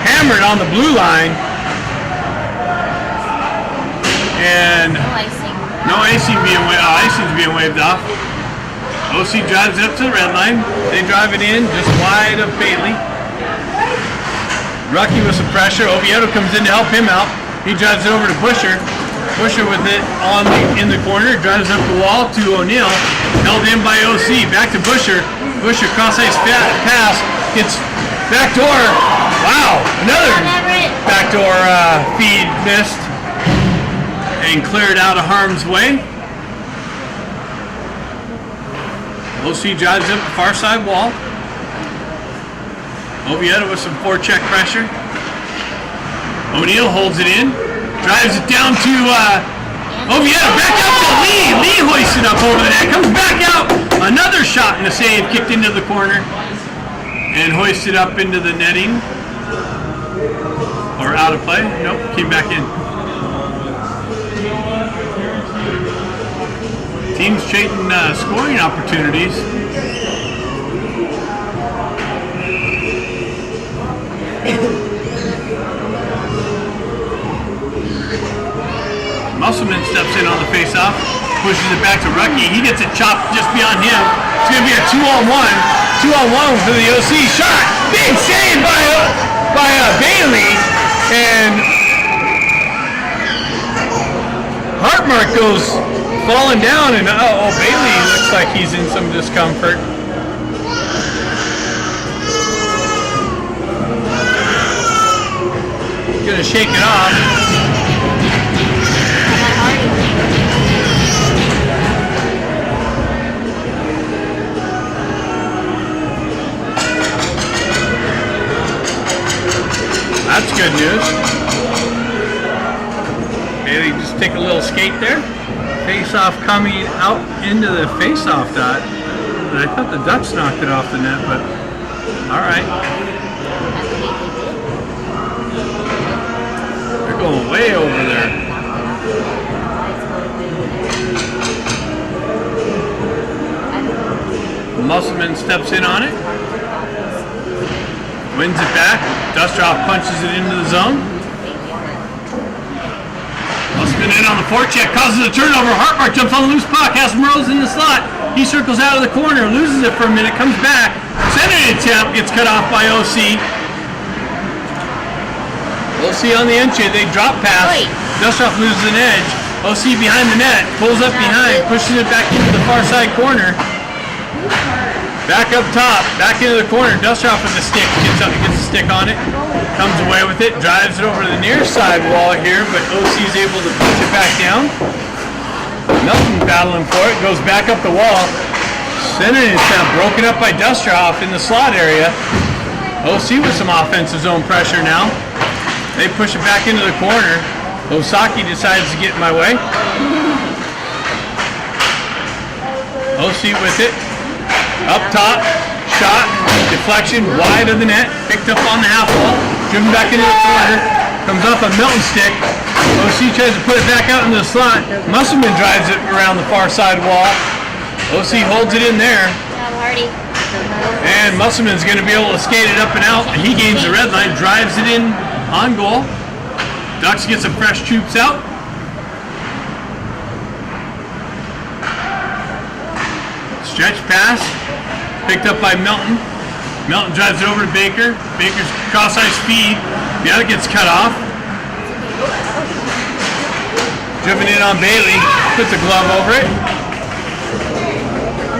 hammered on the blue line, and no icing being waved off. OC drives it up to the red line. They drive it in just wide of Bailey. Rucky with some pressure. Oviedo comes in to help him out. He drives it over to Busher. Busher with it in the corner, drives up the wall to O'Neill, held in by OC, back to Busher. Busher cross-ice pass, gets backdoor. Wow, another backdoor feed missed and cleared out of harm's way. OC drives up the far side wall. Oviedo with some forecheck pressure. O'Neill holds it in. Drives it down to Oviedo, back out to Lee. Lee hoists it up over the net, comes back out. Another shot and a save, kicked into the corner and hoisted up into the netting. Or out of play. Nope, came back in. Teams trading scoring opportunities. Musselman steps in on the face-off, pushes it back to Rucky. He gets it chopped just beyond him. It's going to be a 2-on-1. 2-on-1 for the OC. Shot! Big save by Bailey. And Hartmark goes falling down, and Bailey looks like he's in some discomfort. Gonna shake it off. That's good news. Bailey just take a little skate there. Face-off coming out into the face-off dot. And I thought the Ducks knocked it off the net, but all right. They're going way over there. Musselman steps in on it. Wins it back. Dustrov punches it into the zone. Musselman in on the forecheck, causes a turnover. Hartmark jumps on the loose puck, has Merles in the slot. He circles out of the corner, loses it for a minute, comes back. Centering attempt gets cut off by OC. OC on the entry, they drop pass. Dustrov loses an edge. OC behind the net, pulls up behind, pushes it back into the far side corner. Back up top, back into the corner. Dustrov with the stick, gets a stick on it, comes away with it, drives it over to the near side wall here, but OC is able to push it back down. Nothing battling for it, goes back up the wall. Centering attempt broken up by Dustrov in the slot area. OC with some offensive zone pressure now. They push it back into the corner. Osaki decides to get in my way. OC with it. Up top, shot, deflection, wide of the net, picked up on the half wall. driven back into the corner, comes off a Milton stick. OC tries to put it back out into the slot. Musselman drives it around the far side wall. OC holds it in there. Job, Hardy. And Musselman's going to be able to skate it up and out. And he gains the red line, drives it in on goal. Ducks get some fresh troops out. Stretch pass, picked up by Milton. Milton drives it over to Baker. Baker's cross-ice feed. The other gets cut off. Driven in on Bailey. Puts a glove over it.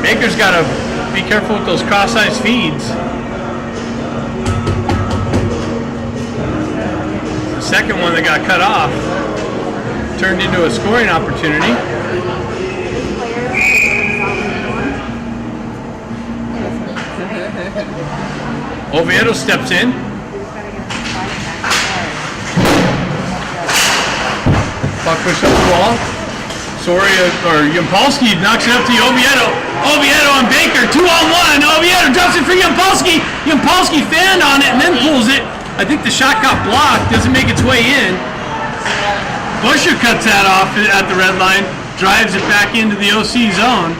Baker's got to be careful with those cross-ice feeds. The second one that got cut off turned into a scoring opportunity. Oviedo steps in. Puck pushed up the wall. Yampolsky knocks it up to Oviedo. Oviedo and Baker, 2-on-1. Oviedo drops it for Yampolsky. Yampolsky fanned on it and then pulls it. I think the shot got blocked, doesn't make its way in. Busher cuts that off at the red line, drives it back into the OC zone.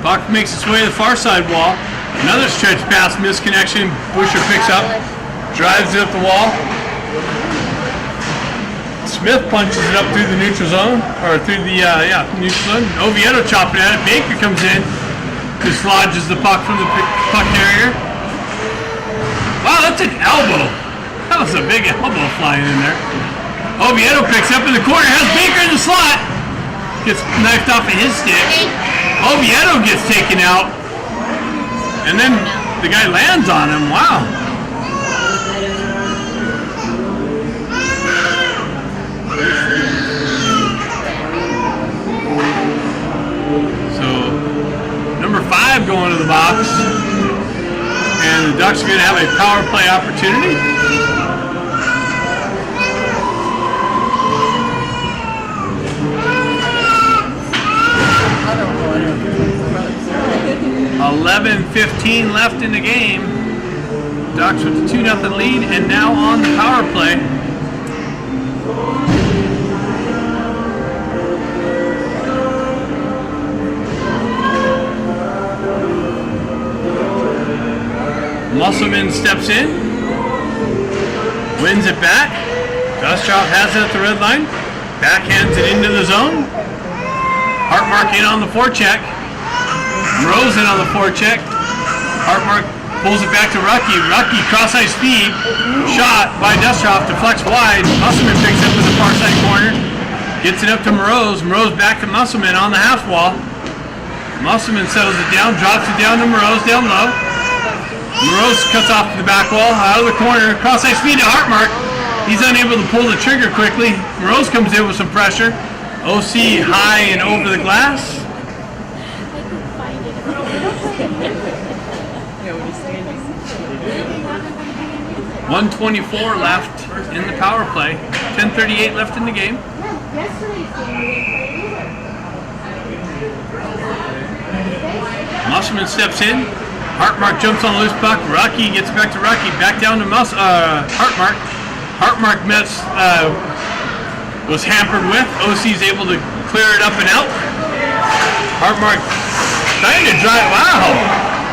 Puck makes its way to the far side wall. Another stretch pass misconnection. Busher picks up, drives it up the wall. Smith punches it up through the neutral zone, or through the neutral zone. Oviedo chopping at it. Baker comes in, dislodges the puck from the puck carrier. Wow, that's an elbow. That was a big elbow flying in there. Oviedo picks up in the corner, has Baker in the slot. Gets knifed off of his stick. Oviedo gets taken out, and then the guy lands on him. Wow. So, number 5 going to the box, and the Ducks are going to have a power play opportunity. .11:15 left in the game. Ducks with the 2-0 lead and now on the power play. Musselman steps in, wins it back. Dustrop has it at the red line, backhands it into the zone. Hartmark in on the forecheck. Rosen on the forecheck. Hartmark pulls it back to Rucky. Rucky cross-ice speed. Shot by Dustrop, deflects wide. Musselman picks up in the far side corner. Gets it up to Moroz. Moroz back to Musselman on the half wall. Musselman settles it down, drops it down to Moroz down low. Moroz cuts off the back wall, out of the corner. Cross-ice speed to Hartmark. He's unable to pull the trigger quickly. Moroz comes in with some pressure. OC high and over the glass. 1:24 left in the power play. 10:38 left in the game. Musselman steps in. Hartmark jumps on a loose puck. Rucky gets back to Rucky. Back down to Hartmark. Hartmark was hampered with. OC's able to clear it up and out. Hartmark trying to drive. Wow!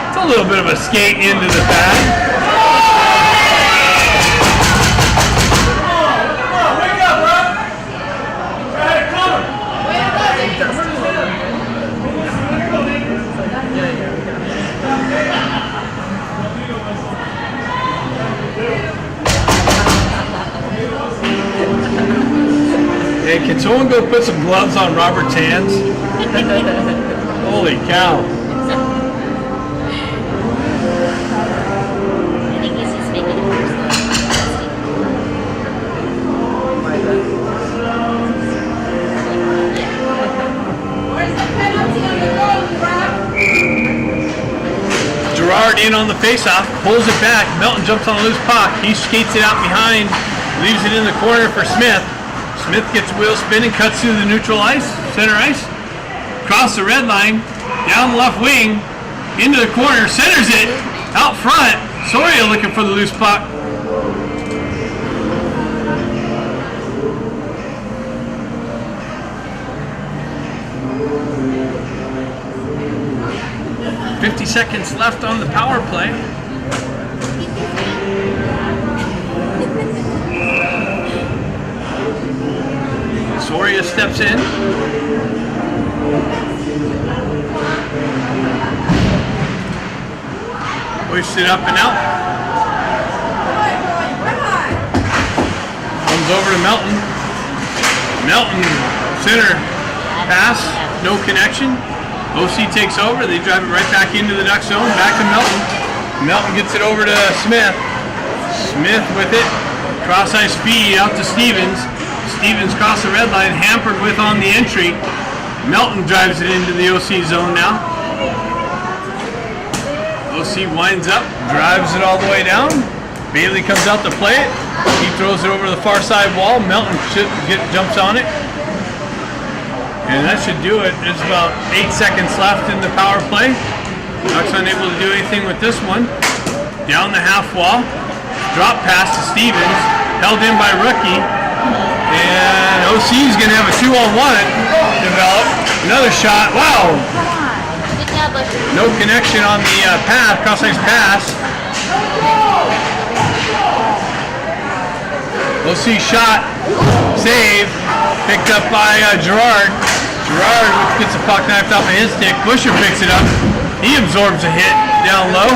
It's a little bit of a skate into the pad. Hey, can someone go put some gloves on Robert's hands? Holy cow. I think he's just making it worse Gerard in on the faceoff, pulls it back. Melton jumps on a loose puck. He skates it out behind, leaves it in the corner for Smith. Smith gets wheel spinning, cuts through the neutral ice, center ice, across the red line, down the left wing. into the corner, centers it out front. Soria looking for the loose puck. Seconds left on the power play. Soria steps in. Hoists it up and out. Comes over to Melton. Melton, center pass, no connection. OC takes over, they drive it right back into the Duck zone, back to Melton. Melton gets it over to Smith. Smith with it, cross-ice feed out to Stevens. Stevens cross the red line, hampered with on the entry. Melton drives it into the OC zone now. OC winds up, drives it all the way down. Bailey comes out to play it. He throws it over the far side wall. Melton jumps on it. And that should do it. There's about 8 seconds left in the power play. Ducks unable to do anything with this one. Down the half wall. Drop pass to Stevens. Held in by Rookie. And OC is going to have a 2-on-1 develop. Another shot. Wow. No connection on the pass, cross-ice pass. OC shot. Save. Picked up by Gerard. Gerard gets the puck knifed off of his stick. Busher picks it up. He absorbs a hit down low.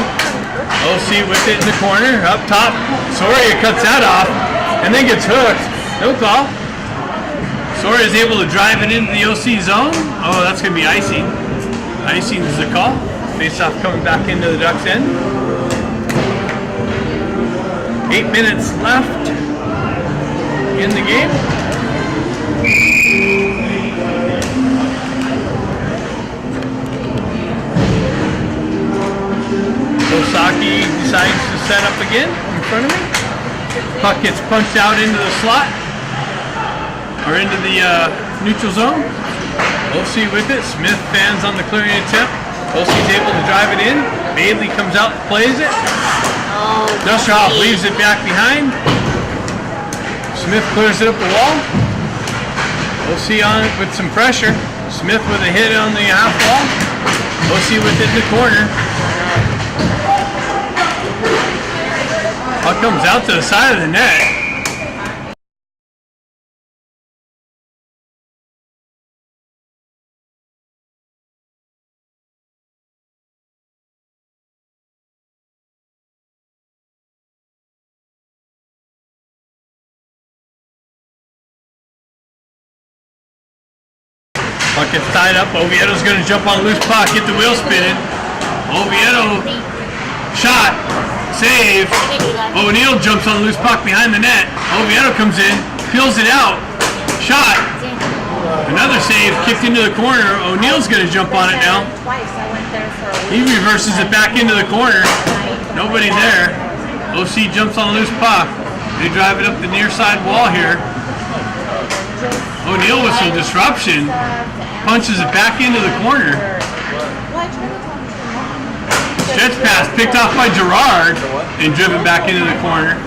OC with it in the corner. Up top. Soria cuts that off. And then gets hooked. No call. Soria is able to drive it into the OC zone. Oh, that's going to be icing. Icing is the call. Face-off coming back into the Ducks end. 8 minutes left in the game. Osaki decides to set up again in front of me. Puck gets punched out into the slot, or into the neutral zone. OC with it. Smith fans on the clearing attempt. OC's able to drive it in. Bailey comes out and plays it. Dustroff leaves it back behind. Smith clears it up the wall. OC on it with some pressure. Smith with a hit on the half wall. OC with it in the corner. Puck comes out to the side of the net. Puck gets tied up. Oviedo's going to jump on loose puck, get the wheel spinning. Oviedo shot, save. O'Neal jumps on the loose puck behind the net. Oviedo comes in, peels it out, shot. Another save, kicked into the corner. O'Neal's going to jump on it now. He reverses it back into the corner. Nobody there. OC jumps on the loose puck. They drive it up the near side wall here. O'Neal with some disruption. Punches it back into the corner. Stretch pass picked off by Gerard and driven back into the corner.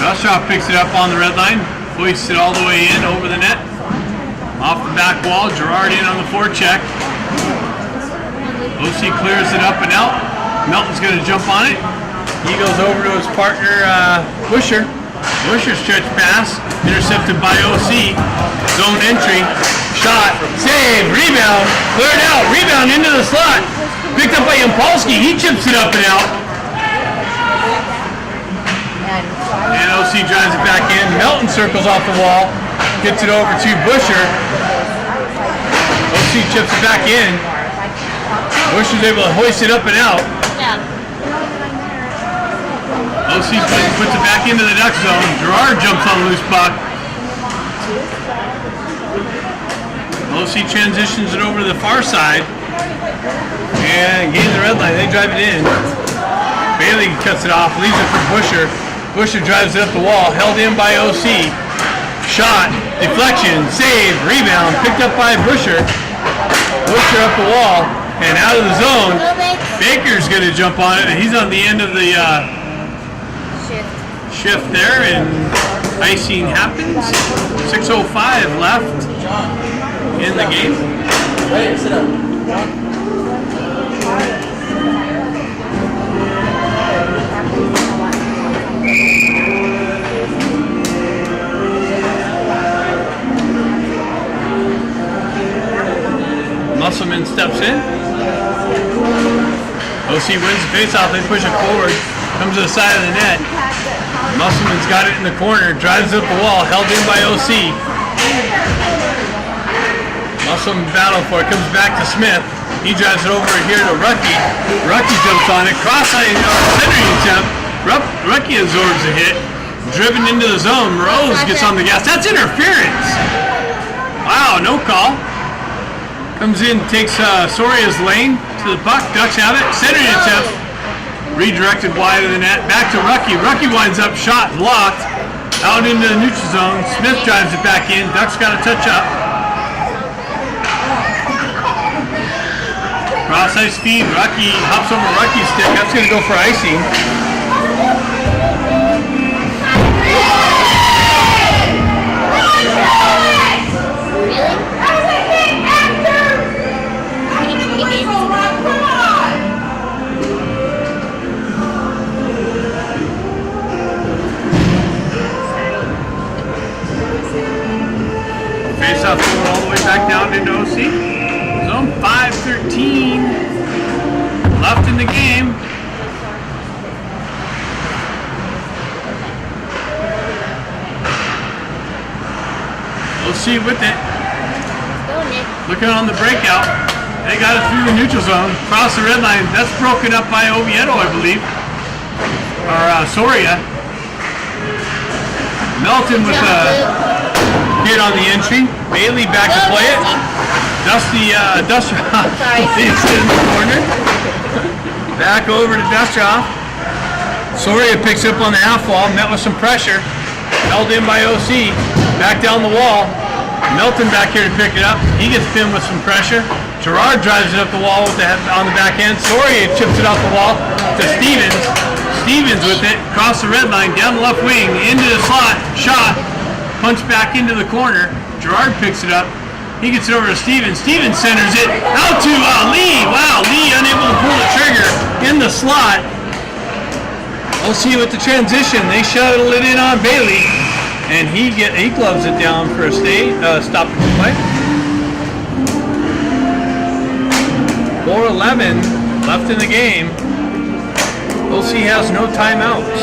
Dustroff picks it up on the red line, hoists it all the way in over the net. Off the back wall, Gerard in on the forecheck. OC clears it up and out. Melton's going to jump on it. He goes over to his partner, Busher. Busher stretch pass, intercepted by OC. Zone entry, shot, save, rebound, cleared out, rebound into the slot. Picked up by Yampolsky, he chips it up and out. And OC drives it back in. Melton circles off the wall, gets it over to Busher. OC chips it back in. Busher's able to hoist it up and out. OC puts it back into the Duck zone. Gerard jumps on the loose puck. OC transitions it over to the far side and gains the red line. They drive it in. Bailey cuts it off, leaves it for Busher. Busher drives it up the wall, held in by OC. shot, deflection, save, rebound, picked up by Busher. Busher up the wall and out of the zone. Baker's going to jump on it, and he's on the end of the shift there, and icing happens. 6:05 left in the game. Hey, sit up. Musselman steps in. OC wins the faceoff. They push it forward. Comes to the side of the net. Musselman's got it in the corner. Drives up the wall. Held in by OC. Musselman battle for it. Comes back to Smith. He drives it over here to Rucky. Rucky jumps on it. Cross-eye or centering attempt. Rucky absorbs the hit. Driven into the zone. Rose gets on the gas. That's interference. Wow, no call. Comes in, takes Soria's lane to the puck. Ducks have it. Centering attempt. Redirected wide of the net. Back to Rucky. Rucky winds up. Shot blocked. Out into the neutral zone. Smith drives it back in. Ducks got to touch up. Cross ice feed. Rucky hops over Rucky's stick. That's going to go for icing. Face-off going all the way back down into OC. Zone 5:13 left in the game. OC with it. Looking on the breakout. They got it through the neutral zone. Across the red line. That's broken up by Oviedo, I believe. Or Soria. Melton with a hit on the entry. Bailey back to play it. Dusty in the corner. Back over to Dustoff. Soria picks it up on the half wall. Met with some pressure. Held in by OC. Back down the wall. Melton back here to pick it up. He gets pinned with some pressure. Gerard drives it up the wall with on the back end. Soria chips it off the wall to Stevens. Stevens with it. Across the red line. Down the left wing. Into the slot. Shot. Punch back into the corner. Gerard picks it up. He gets it over to Stevens. Stevens centers it out to Lee. Wow, Lee unable to pull the trigger in the slot. OC with the transition. They shuttle it in on Bailey, and he gloves it down for a stoppage play. 4:11 left in the game. OC has no timeouts.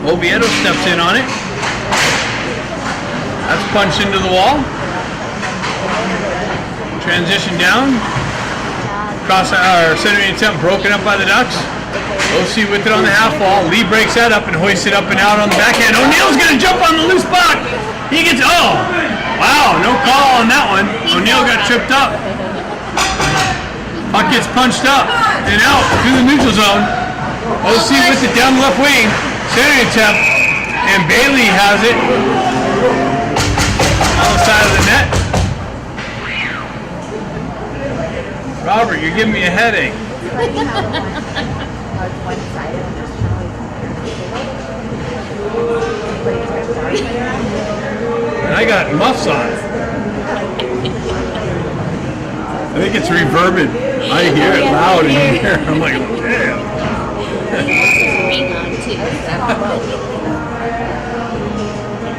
Oviedo steps in on it. That's punched into the wall. Transition down. Centering attempt broken up by the Ducks. OC with it on the half wall. Lee breaks that up and hoists it up and out on the backhand. O'Neill's going to jump on the loose puck. He gets, wow, no call on that one. O'Neill got tripped up. Puck gets punched up and out through the neutral zone. OC with it down the left wing. Centering attempt, and Bailey has it on the side of the net. Robert, you're giving me a headache. And I got muffs on. I think it's reverbing. I hear it loud in here. I'm like, damn.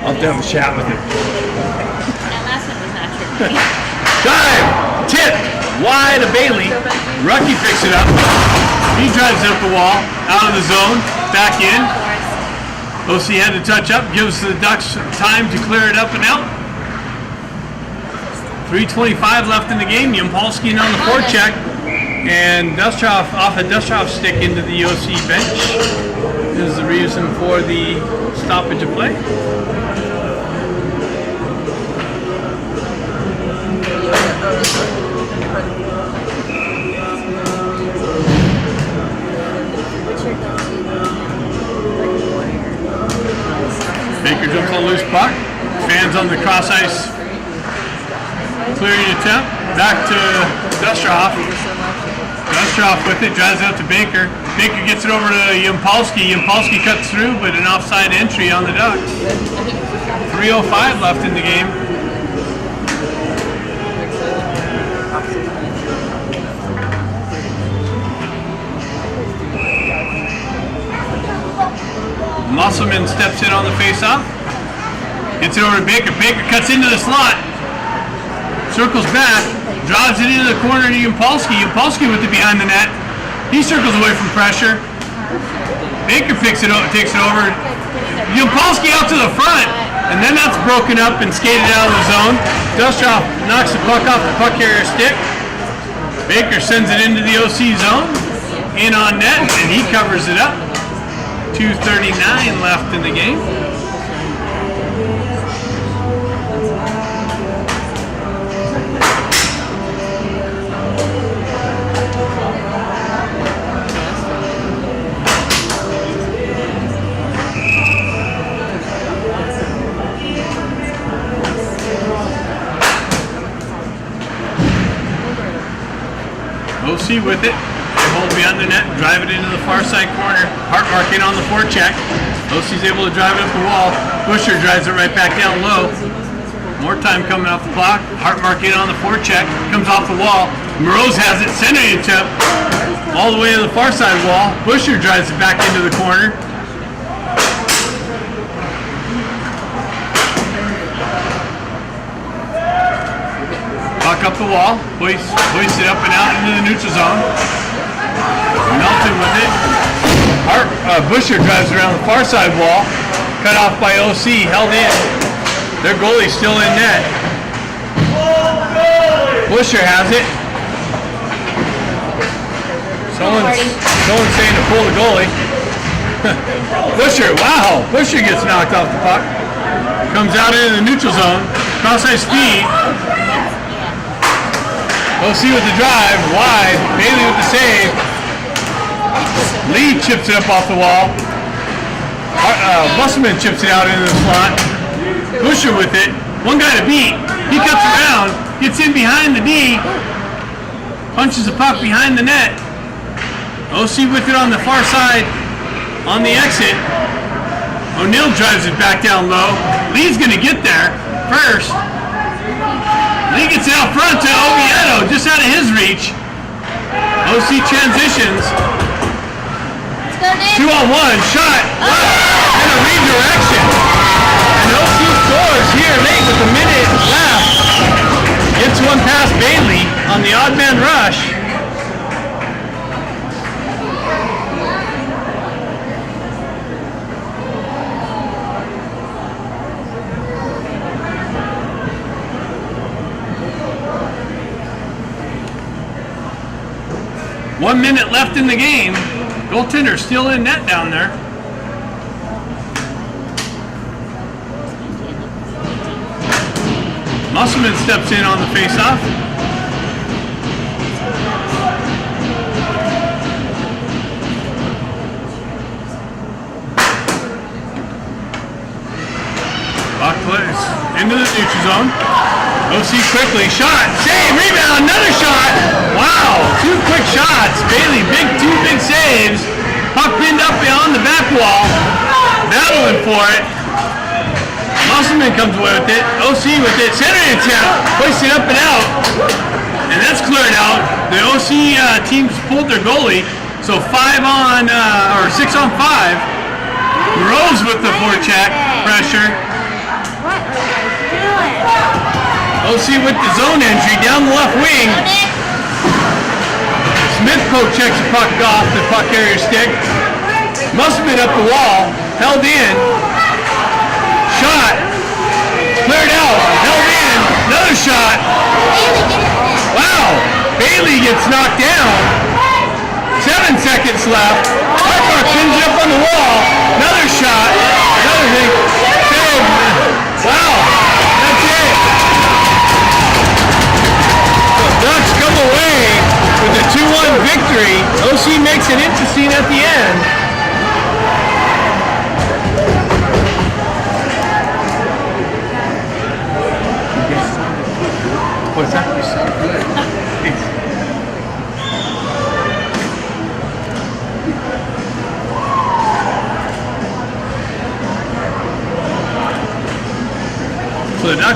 I'll have to have a chat with him. That last one was not true. Dive! Tip! Wide to Bailey. Rucky picks it up. He drives it up the wall. Out of the zone. Back in. OC had to touch up. Gives the Ducks time to clear it up and out. 3:25 left in the game. Yampolsky on the forecheck. And Dustoff off a Dustoff stick into the OC bench is the reason for the stoppage of play. a loose puck. Fans on the cross ice clearing attempt. Back to Dustrov. Dustrov with it, drives out to Baker. Baker gets it over to Yampolsky. Yampolsky cuts through, but an offside entry on the Ducks. 3:05 left in the game. Musselman steps in on the face-off. Gets it over to Baker. Baker cuts into the slot. Circles back. Drives it into the corner to Yampolsky. Yampolsky with it behind the net. He circles away from pressure. Baker picks it over, takes it over. Yampolsky out to the front. And then that's broken up and skated out of the zone. Dustrov knocks the puck off the puck carrier stick. Baker sends it into the OC zone. In on net, and he covers it up. 2:39 left in the game. OC with it. They hold behind the net, drive it into the far side corner. Hartmark in on the forecheck. OC's able to drive it up the wall. Busher drives it right back down low. More time coming off the clock. Hartmark in on the forecheck. Comes off the wall. Moroz has it, centering attempt. All the way to the far side wall. Busher drives it back into the corner. Puck up the wall. Hoist it up and out into the neutral zone. Melton with it. Busher drives around the far side wall. Cut off by OC. Held in. Their goalie's still in net. Busher has it. Someone's saying to pull the goalie. Busher, wow. Busher gets knocked off the puck. Comes out into the neutral zone. Cross ice feed. OC with the drive. Wide. Bailey with the save. Lee chips it up off the wall. Musselman chips it out into the slot. Busher with it. One guy to beat. He cuts around. Gets in behind the D. Punches the puck behind the net. OC with it on the far side. On the exit. O'Neill drives it back down low. Lee's going to get there first. Lee gets it out front to Oviedo. Just out of his reach. OC transitions. 2-on-1, shot, and a redirection. And OC scores here late with a minute left. Gets one past Bailey on the odd man rush. One minute left in the game. Goaltender still in net down there. Musselman steps in on the face-off. Puck plays into the neutral zone. OC quickly, shot, save, rebound, another shot. Wow, two quick shots. Bailey, two big saves. Puck pinned up beyond the back wall. Battling for it. Musselman comes away with it. OC with it, centering attempt, hoists it up and out. And that's cleared out. The OC teams pulled their goalie. So 6 on 5. Rose with the forecheck, pressure. What are you doing? OC with the zone entry down the left wing. Smith poke checks the puck off the puck carrier stick. Musselman up the wall, held in. Shot, cleared out, held in. Another shot. Wow, Bailey gets knocked down. 7 seconds left. Hartmark pins it up on the wall. Another shot. Another thing. Save. Wow, that's it. Ducks come away with a 2-1 victory. OC makes it interesting at the end.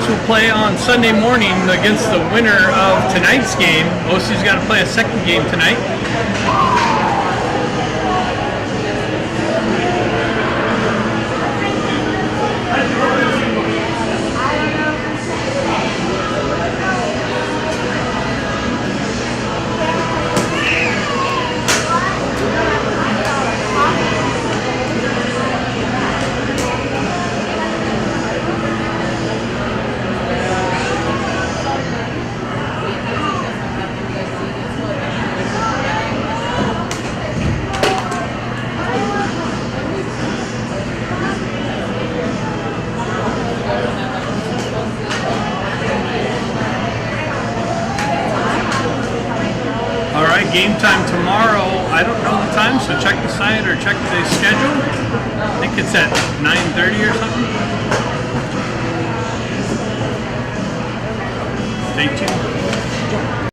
OCHC will play on Sunday morning against the winner of tonight's game. OC's got to play a second game tonight. Alright, game time tomorrow. I don't know the time, so check the site or check the schedule. I think it's at 9:30 or something. Stay tuned.